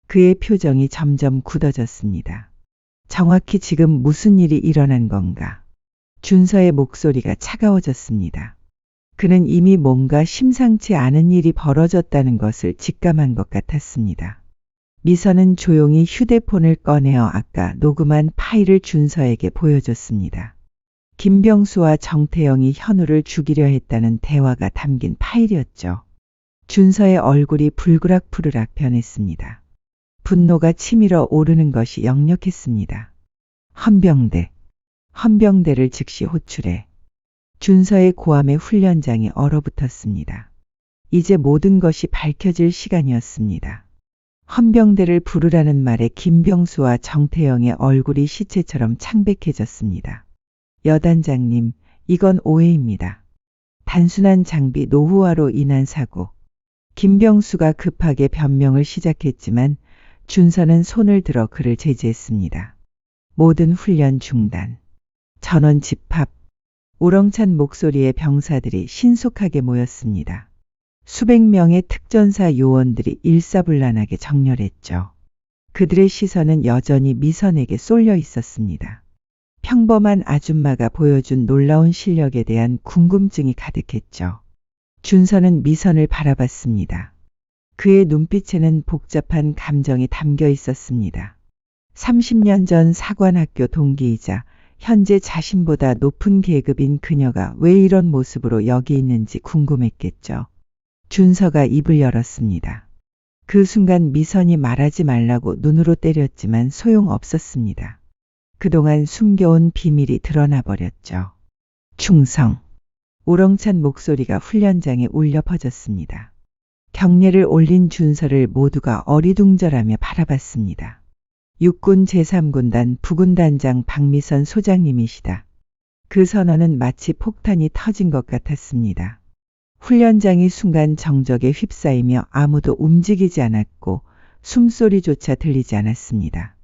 Speaker 1: 그의 표정이 점점 굳어졌습니다. 정확히 지금 무슨 일이 일어난 건가? 준서의 목소리가 차가워졌습니다. 그는 이미 뭔가 심상치 않은 일이 벌어졌다는 것을 직감한 것 같았습니다. 미선은 조용히 휴대폰을 꺼내어 아까 녹음한 파일을 준서에게 보여줬습니다. 김병수와 정태영이 현우를 죽이려 했다는 대화가 담긴 파일이었죠. 준서의 얼굴이 불그락푸르락 변했습니다. 분노가 치밀어 오르는 것이 역력했습니다. 헌병대를 즉시 호출해. 준서의 고함에 훈련장이 얼어붙었습니다. 이제 모든 것이 밝혀질 시간이었습니다. 헌병대를 부르라는 말에 김병수와 정태영의 얼굴이 시체처럼 창백해졌습니다. 여단장님, 이건 오해입니다. 단순한 장비 노후화로 인한 사고. 김병수가 급하게 변명을 시작했지만 준서는 손을 들어 그를 제지했습니다. 모든 훈련 중단. 전원 집합. 우렁찬 목소리의 병사들이 신속하게 모였습니다. 수백 명의 특전사 요원들이 일사불란하게 정렬했죠. 그들의 시선은 여전히 미선에게 쏠려 있었습니다. 평범한 아줌마가 보여준 놀라운 실력에 대한 궁금증이 가득했죠. 준서는 미선을 바라봤습니다. 그의 눈빛에는 복잡한 감정이 담겨 있었습니다. 30년 전 사관학교 동기이자 현재 자신보다 높은 계급인 그녀가 왜 이런 모습으로 여기 있는지 궁금했겠죠. 준서가 입을 열었습니다. 그 순간 미선이 말하지 말라고 눈으로 때렸지만 소용없었습니다. 그동안 숨겨온 비밀이 드러나 버렸죠. 충성. 우렁찬 목소리가 훈련장에 울려 퍼졌습니다. 경례를 올린 준서를 모두가 어리둥절하며 바라봤습니다. 육군 제3군단 부군단장 박미선 소장님이시다. 그 선언은 마치 폭탄이 터진 것 같았습니다. 훈련장이 순간 정적에 휩싸이며 아무도 움직이지 않았고 숨소리조차 들리지 않았습니다.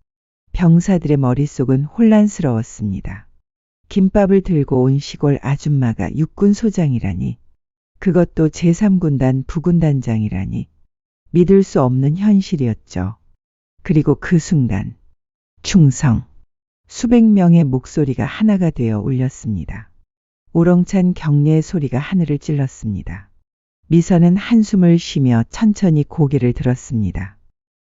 Speaker 1: 병사들의 머릿속은 혼란스러웠습니다. 김밥을 들고 온 시골 아줌마가 육군 소장이라니, 그것도 제3군단 부군단장이라니, 믿을 수 없는 현실이었죠. 그리고 그 순간, 충성. 수백 명의 목소리가 하나가 되어 울렸습니다. 우렁찬 경례의 소리가 하늘을 찔렀습니다. 미선은 한숨을 쉬며 천천히 고개를 들었습니다.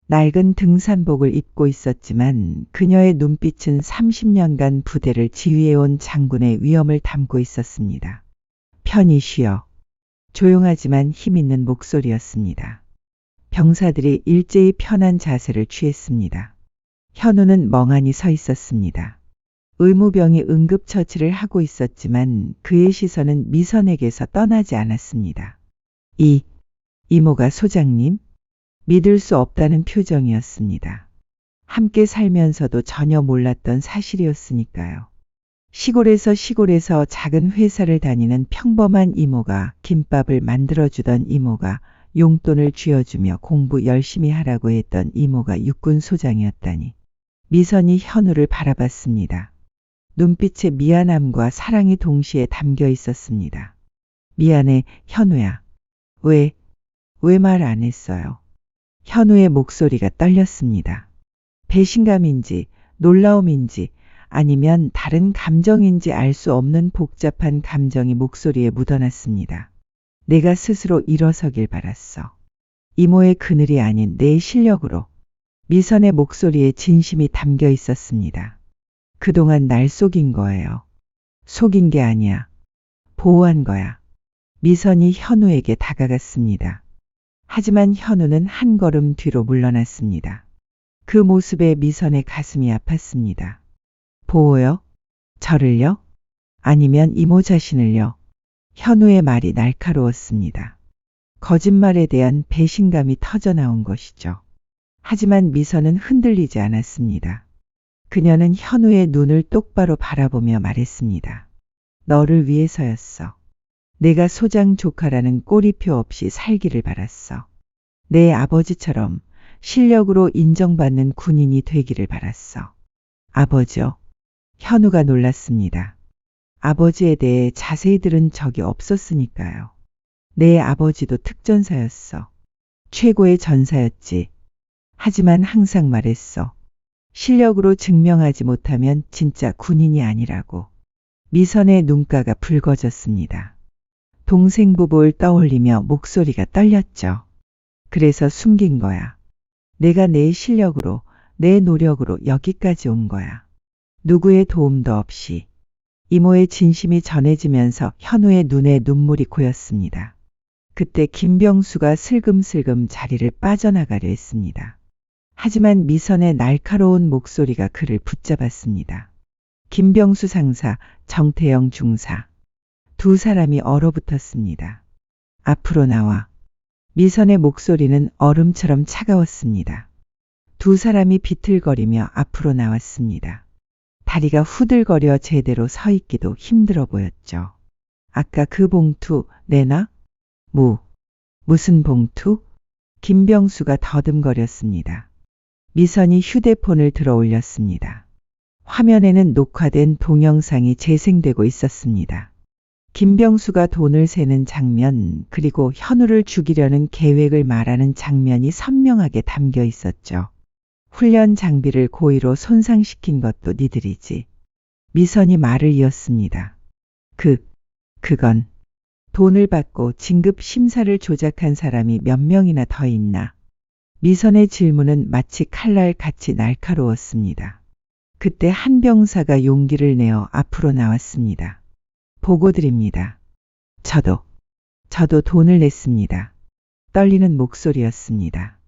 Speaker 1: 낡은 등산복을 입고 있었지만 그녀의 눈빛은 30년간 부대를 지휘해온 장군의 위엄을 담고 있었습니다. 편히 쉬어. 조용하지만 힘있는 목소리였습니다. 병사들이 일제히 편한 자세를 취했습니다. 현우는 멍하니 서 있었습니다. 의무병이 응급처치를 하고 있었지만 그의 시선은 미선에게서 떠나지 않았습니다. 이모가 소장님? 믿을 수 없다는 표정이었습니다. 함께 살면서도 전혀 몰랐던 사실이었으니까요. 시골에서 작은 회사를 다니는 평범한 이모가, 김밥을 만들어주던 이모가, 용돈을 쥐어주며 공부 열심히 하라고 했던 이모가 육군 소장이었다니. 미선이 현우를 바라봤습니다. 눈빛에 미안함과 사랑이 동시에 담겨 있었습니다. 미안해, 현우야. 왜 말 안 했어요? 현우의 목소리가 떨렸습니다. 배신감인지 놀라움인지 아니면 다른 감정인지 알 수 없는 복잡한 감정이 목소리에 묻어났습니다. 내가 스스로 일어서길 바랐어. 이모의 그늘이 아닌 내 실력으로. 미선의 목소리에 진심이 담겨 있었습니다. 그동안 날 속인 거예요. 속인 게 아니야. 보호한 거야. 미선이 현우에게 다가갔습니다. 하지만 현우는 한 걸음 뒤로 물러났습니다. 그 모습에 미선의 가슴이 아팠습니다. 보호요? 저를요? 아니면 이모 자신을요? 현우의 말이 날카로웠습니다. 거짓말에 대한 배신감이 터져나온 것이죠. 하지만 미선은 흔들리지 않았습니다. 그녀는 현우의 눈을 똑바로 바라보며 말했습니다. 너를 위해서였어. 내가 소장 조카라는 꼬리표 없이 살기를 바랐어. 내 아버지처럼 실력으로 인정받는 군인이 되기를 바랐어. 아버지요? 현우가 놀랐습니다. 아버지에 대해 자세히 들은 적이 없었으니까요. 내 아버지도 특전사였어. 최고의 전사였지. 하지만 항상 말했어. 실력으로 증명하지 못하면 진짜 군인이 아니라고. 미선의 눈가가 붉어졌습니다. 동생 부부를 떠올리며 목소리가 떨렸죠. 그래서 숨긴 거야. 내가 내 실력으로, 내 노력으로 여기까지 온 거야. 누구의 도움도 없이. 이모의 진심이 전해지면서 현우의 눈에 눈물이 고였습니다. 그때 김병수가 슬금슬금 자리를 빠져나가려 했습니다. 하지만 미선의 날카로운 목소리가 그를 붙잡았습니다. 김병수 상사, 정태영 중사. 두 사람이 얼어붙었습니다. 앞으로 나와. 미선의 목소리는 얼음처럼 차가웠습니다. 두 사람이 비틀거리며 앞으로 나왔습니다. 다리가 후들거려 제대로 서 있기도 힘들어 보였죠. 아까 그 봉투 내놔? 무슨 봉투? 김병수가 더듬거렸습니다. 미선이 휴대폰을 들어 올렸습니다. 화면에는 녹화된 동영상이 재생되고 있었습니다. 김병수가 돈을 세는 장면, 그리고 현우를 죽이려는 계획을 말하는 장면이 선명하게 담겨 있었죠. 훈련 장비를 고의로 손상시킨 것도 니들이지. 미선이 말을 이었습니다. 그건 돈을 받고 진급 심사를 조작한 사람이 몇 명이나 더 있나? 미선의 질문은 마치 칼날같이 날카로웠습니다. 그때 한 병사가 용기를 내어 앞으로 나왔습니다. 보고 드립니다. 저도 돈을 냈습니다. 떨리는 목소리였습니다.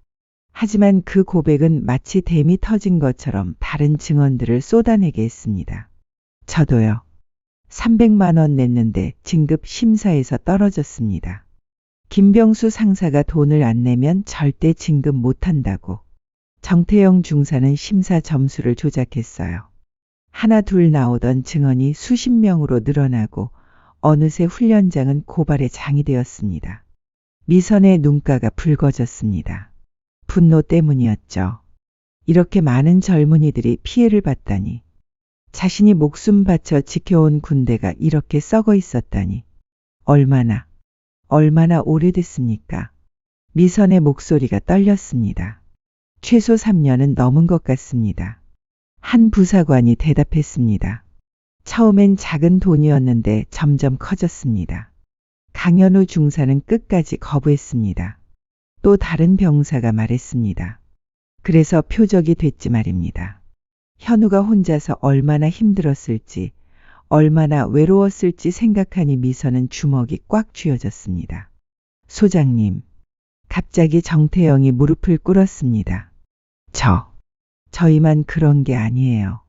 Speaker 1: 하지만 그 고백은 마치 댐이 터진 것처럼 다른 증언들을 쏟아내게 했습니다. 저도요. 300만 원 냈는데 진급 심사에서 떨어졌습니다. 김병수 상사가 돈을 안 내면 절대 진급 못한다고. 정태영 중사는 심사 점수를 조작했어요. 하나 둘 나오던 증언이 수십 명으로 늘어나고 어느새 훈련장은 고발의 장이 되었습니다. 미선의 눈가가 붉어졌습니다. 분노 때문이었죠. 이렇게 많은 젊은이들이 피해를 봤다니. 자신이 목숨 바쳐 지켜온 군대가 이렇게 썩어 있었다니. 얼마나 오래됐습니까? 미선의 목소리가 떨렸습니다. 최소 3년은 넘은 것 같습니다. 한 부사관이 대답했습니다. 처음엔 작은 돈이었는데 점점 커졌습니다. 강현우 중사는 끝까지 거부했습니다. 또 다른 병사가 말했습니다. 그래서 표적이 됐지 말입니다. 현우가 혼자서 얼마나 힘들었을지, 얼마나 외로웠을지 생각하니 미선은 주먹이 꽉 쥐어졌습니다. 소장님, 갑자기 정태영이 무릎을 꿇었습니다. 저희만 그런 게 아니에요.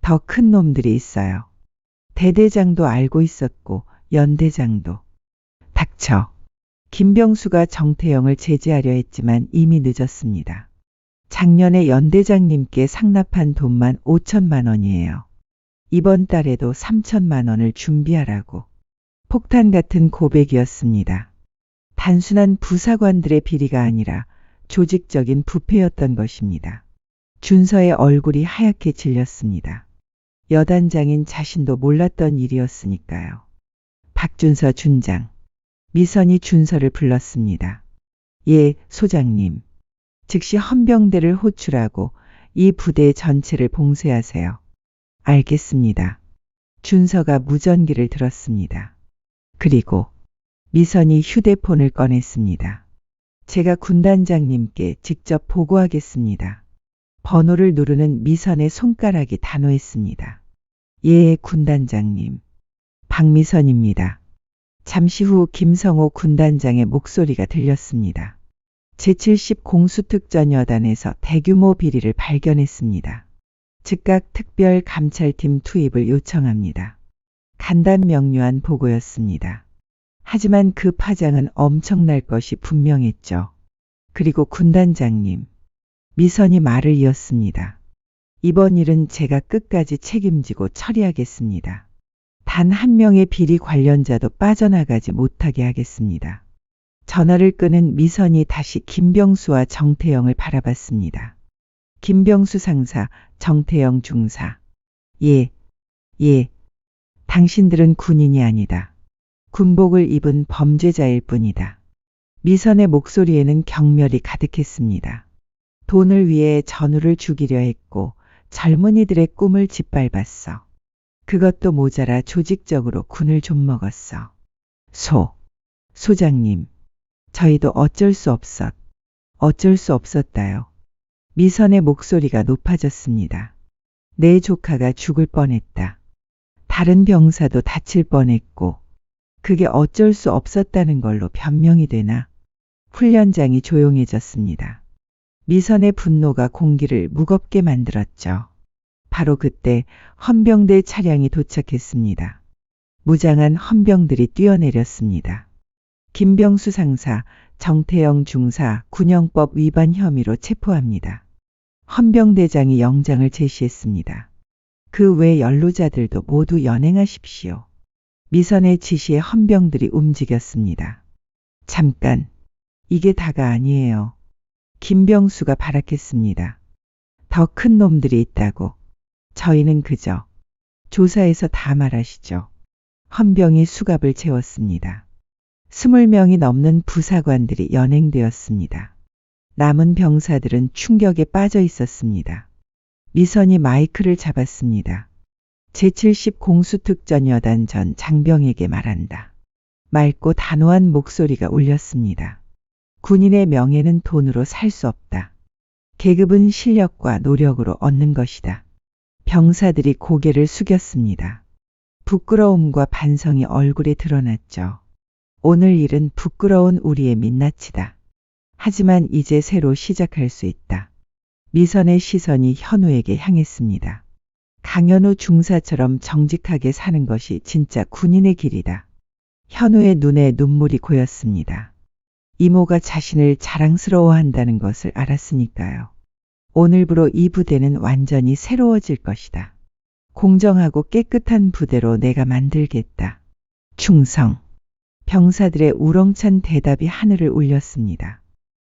Speaker 1: 더 큰 놈들이 있어요. 대대장도 알고 있었고 연대장도. 닥쳐. 김병수가 정태영을 제지하려 했지만 이미 늦었습니다. 작년에 연대장님께 상납한 돈만 5천만 원이에요. 이번 달에도 3천만 원을 준비하라고. 폭탄 같은 고백이었습니다. 단순한 부사관들의 비리가 아니라 조직적인 부패였던 것입니다. 준서의 얼굴이 하얗게 질렸습니다. 여단장인 자신도 몰랐던 일이었으니까요. 박준서 준장. 미선이 준서를 불렀습니다. 예, 소장님. 즉시 헌병대를 호출하고 이 부대 전체를 봉쇄하세요. 알겠습니다. 준서가 무전기를 들었습니다. 그리고 미선이 휴대폰을 꺼냈습니다. 제가 군단장님께 직접 보고하겠습니다. 번호를 누르는 미선의 손가락이 단호했습니다. 예, 군단장님. 박미선입니다. 잠시 후 김성호 군단장의 목소리가 들렸습니다. 제70 공수특전여단에서 대규모 비리를 발견했습니다. 즉각 특별 감찰팀 투입을 요청합니다. 간단명료한 보고였습니다. 하지만 그 파장은 엄청날 것이 분명했죠. 그리고 군단장님. 미선이 말을 이었습니다. 이번 일은 제가 끝까지 책임지고 처리하겠습니다. 단 한 명의 비리 관련자도 빠져나가지 못하게 하겠습니다. 전화를 끄는 미선이 다시 김병수와 정태영을 바라봤습니다. 김병수 상사, 정태영 중사. 예. 당신들은 군인이 아니다. 군복을 입은 범죄자일 뿐이다. 미선의 목소리에는 경멸이 가득했습니다. 돈을 위해 전우를 죽이려 했고 젊은이들의 꿈을 짓밟았어. 그것도 모자라 조직적으로 군을 좀먹었어. 소장님. 저희도 어쩔 수 없었다요. 미선의 목소리가 높아졌습니다. 내 조카가 죽을 뻔했다. 다른 병사도 다칠 뻔했고 그게 어쩔 수 없었다는 걸로 변명이 되나? 훈련장이 조용해졌습니다. 미선의 분노가 공기를 무겁게 만들었죠. 바로 그때 헌병대 차량이 도착했습니다. 무장한 헌병들이 뛰어내렸습니다. 김병수 상사, 정태영 중사 군형법 위반 혐의로 체포합니다. 헌병대장이 영장을 제시했습니다. 그 외 연루자들도 모두 연행하십시오. 미선의 지시에 헌병들이 움직였습니다. 잠깐, 이게 다가 아니에요. 김병수가 발악했습니다. 더 큰 놈들이 있다고. 저희는 그저 조사해서 다 말하시죠. 헌병이 수갑을 채웠습니다. 20명이 넘는 부사관들이 연행되었습니다. 남은 병사들은 충격에 빠져 있었습니다. 미선이 마이크를 잡았습니다. 제70 공수특전 여단 전 장병에게 말한다. 맑고 단호한 목소리가 울렸습니다. 군인의 명예는 돈으로 살 수 없다. 계급은 실력과 노력으로 얻는 것이다. 병사들이 고개를 숙였습니다. 부끄러움과 반성이 얼굴에 드러났죠. 오늘 일은 부끄러운 우리의 민낯이다. 하지만 이제 새로 시작할 수 있다. 미선의 시선이 현우에게 향했습니다. 강현우 중사처럼 정직하게 사는 것이 진짜 군인의 길이다. 현우의 눈에 눈물이 고였습니다. 이모가 자신을 자랑스러워한다는 것을 알았으니까요. 오늘부로 이 부대는 완전히 새로워질 것이다. 공정하고 깨끗한 부대로 내가 만들겠다. 충성. 병사들의 우렁찬 대답이 하늘을 울렸습니다.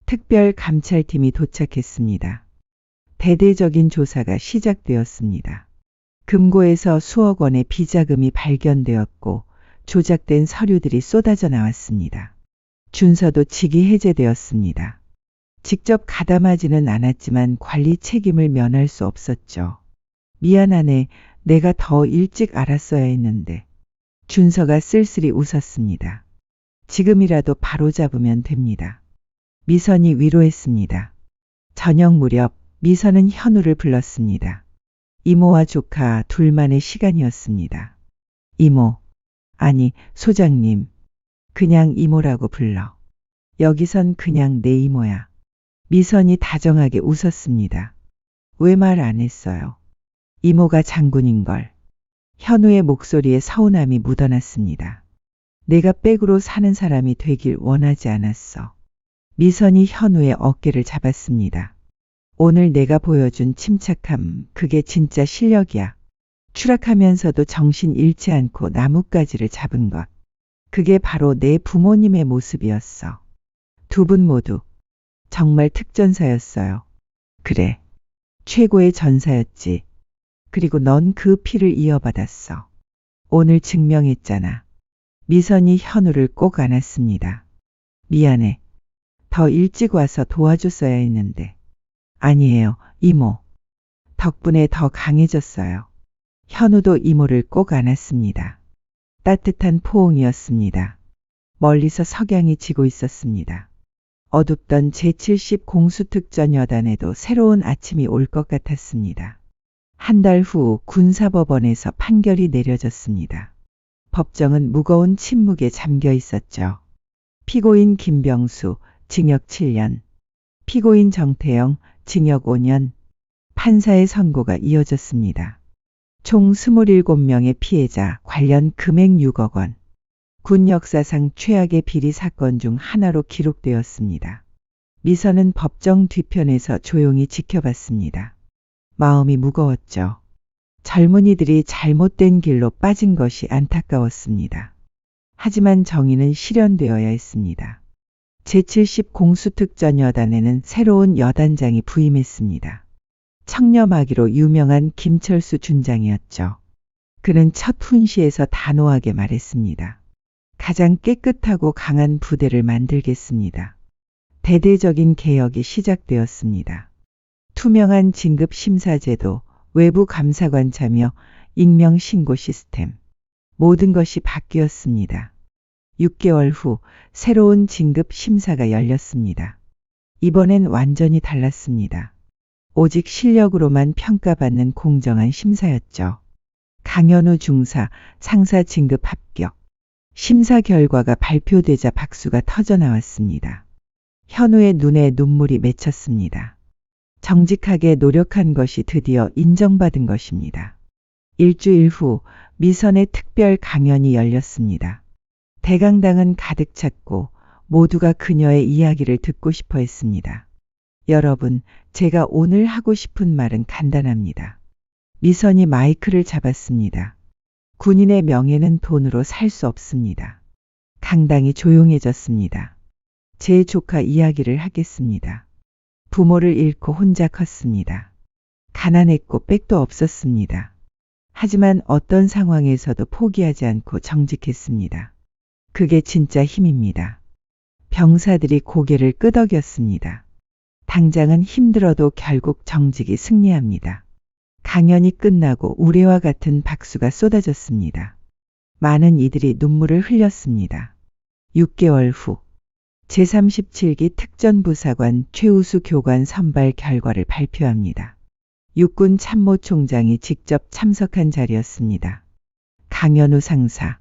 Speaker 1: 특별 감찰팀이 도착했습니다. 대대적인 조사가 시작되었습니다. 금고에서 수억 원의 비자금이 발견되었고 조작된 서류들이 쏟아져 나왔습니다. 준서도 직위 해제되었습니다. 직접 가담하지는 않았지만 관리 책임을 면할 수 없었죠. 미안하네, 내가 더 일찍 알았어야 했는데. 준서가 쓸쓸히 웃었습니다. 지금이라도 바로잡으면 됩니다. 미선이 위로했습니다. 저녁 무렵 미선은 현우를 불렀습니다. 이모와 조카 둘만의 시간이었습니다. 이모, 아니 소장님, 그냥 이모라고 불러. 여기선 그냥 내 이모야. 미선이 다정하게 웃었습니다. 왜 말 안 했어요? 이모가 장군인걸. 현우의 목소리에 서운함이 묻어났습니다. 내가 백으로 사는 사람이 되길 원하지 않았어. 미선이 현우의 어깨를 잡았습니다. 오늘 내가 보여준 침착함, 그게 진짜 실력이야. 추락하면서도 정신 잃지 않고 나뭇가지를 잡은 것. 그게 바로 내 부모님의 모습이었어. 두 분 모두 정말 특전사였어요. 그래, 최고의 전사였지. 그리고 넌 그 피를 이어받았어. 오늘 증명했잖아. 미선이 현우를 꼭 안았습니다. 미안해. 더 일찍 와서 도와줬어야 했는데. 아니에요, 이모. 덕분에 더 강해졌어요. 현우도 이모를 꼭 안았습니다. 따뜻한 포옹이었습니다. 멀리서 석양이 지고 있었습니다. 어둡던 제70 공수특전 여단에도 새로운 아침이 올 것 같았습니다. 한 달 후 군사법원에서 판결이 내려졌습니다. 법정은 무거운 침묵에 잠겨 있었죠. 피고인 김병수, 징역 7년. 피고인 정태영, 징역 5년. 판사의 선고가 이어졌습니다. 총 27명의 피해자, 관련 금액 6억 원. 군 역사상 최악의 비리 사건 중 하나로 기록되었습니다. 미선은 법정 뒤편에서 조용히 지켜봤습니다. 마음이 무거웠죠. 젊은이들이 잘못된 길로 빠진 것이 안타까웠습니다. 하지만 정의는 실현되어야 했습니다. 제70 공수특전 여단에는 새로운 여단장이 부임했습니다. 청렴하기로 유명한 김철수 준장이었죠. 그는 첫 훈시에서 단호하게 말했습니다. 가장 깨끗하고 강한 부대를 만들겠습니다. 대대적인 개혁이 시작되었습니다. 투명한 진급 심사제도, 외부 감사관 참여, 익명 신고 시스템. 모든 것이 바뀌었습니다. 6개월 후 새로운 진급 심사가 열렸습니다. 이번엔 완전히 달랐습니다. 오직 실력으로만 평가받는 공정한 심사였죠. 강현우 중사, 상사 진급 합격. 심사 결과가 발표되자 박수가 터져 나왔습니다. 현우의 눈에 눈물이 맺혔습니다. 정직하게 노력한 것이 드디어 인정받은 것입니다. 일주일 후 미선의 특별 강연이 열렸습니다. 대강당은 가득 찼고 모두가 그녀의 이야기를 듣고 싶어 했습니다. 여러분, 제가 오늘 하고 싶은 말은 간단합니다. 미선이 마이크를 잡았습니다. 군인의 명예는 돈으로 살 수 없습니다. 강당이 조용해졌습니다. 제 조카 이야기를 하겠습니다. 부모를 잃고 혼자 컸습니다. 가난했고 백도 없었습니다. 하지만 어떤 상황에서도 포기하지 않고 정직했습니다. 그게 진짜 힘입니다. 병사들이 고개를 끄덕였습니다. 당장은 힘들어도 결국 정직이 승리합니다. 강연이 끝나고 우레와 같은 박수가 쏟아졌습니다. 많은 이들이 눈물을 흘렸습니다. 6개월 후 제37기 특전부사관 최우수 교관 선발 결과를 발표합니다. 육군 참모총장이 직접 참석한 자리였습니다. 강현우 상사.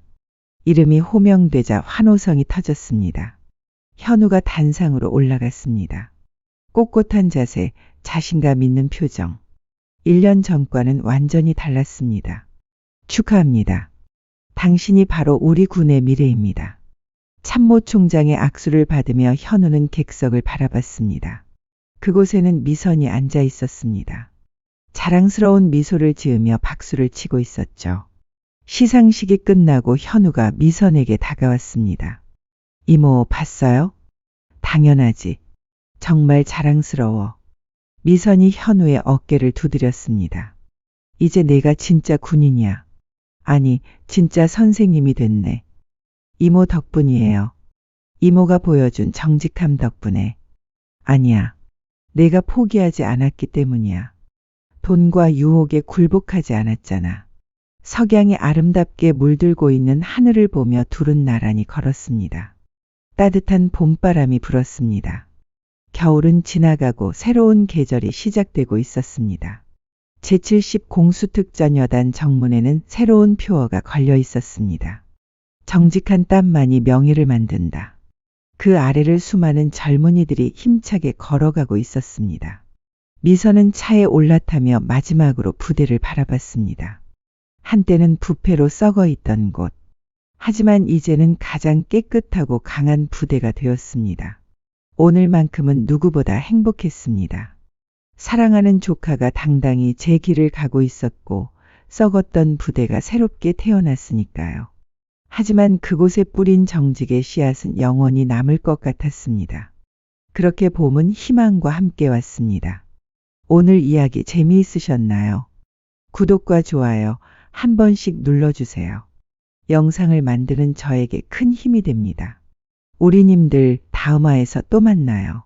Speaker 1: 이름이 호명되자 환호성이 터졌습니다. 현우가 단상으로 올라갔습니다. 꼿꼿한 자세, 자신감 있는 표정. 1년 전과는 완전히 달랐습니다. 축하합니다. 당신이 바로 우리 군의 미래입니다. 참모총장의 악수를 받으며 현우는 객석을 바라봤습니다. 그곳에는 미선이 앉아 있었습니다. 자랑스러운 미소를 지으며 박수를 치고 있었죠. 시상식이 끝나고 현우가 미선에게 다가왔습니다. 이모, 봤어요? 당연하지. 정말 자랑스러워. 미선이 현우의 어깨를 두드렸습니다. 이제 내가 진짜 군인이야. 아니, 진짜 선생님이 됐네. 이모 덕분이에요. 이모가 보여준 정직함 덕분에. 아니야. 내가 포기하지 않았기 때문이야. 돈과 유혹에 굴복하지 않았잖아. 석양이 아름답게 물들고 있는 하늘을 보며 둘은 나란히 걸었습니다. 따뜻한 봄바람이 불었습니다. 겨울은 지나가고 새로운 계절이 시작되고 있었습니다. 제70 공수특전여단 정문에는 새로운 표어가 걸려 있었습니다. 정직한 땀만이 명예를 만든다. 그 아래를 수많은 젊은이들이 힘차게 걸어가고 있었습니다. 미선은 차에 올라타며 마지막으로 부대를 바라봤습니다. 한때는 부패로 썩어 있던 곳. 하지만 이제는 가장 깨끗하고 강한 부대가 되었습니다. 오늘만큼은 누구보다 행복했습니다. 사랑하는 조카가 당당히 제 길을 가고 있었고 썩었던 부대가 새롭게 태어났으니까요. 하지만 그곳에 뿌린 정직의 씨앗은 영원히 남을 것 같았습니다. 그렇게 봄은 희망과 함께 왔습니다. 오늘 이야기 재미있으셨나요? 구독과 좋아요 한 번씩 눌러주세요. 영상을 만드는 저에게 큰 힘이 됩니다. 우리님들 다음화에서 또 만나요.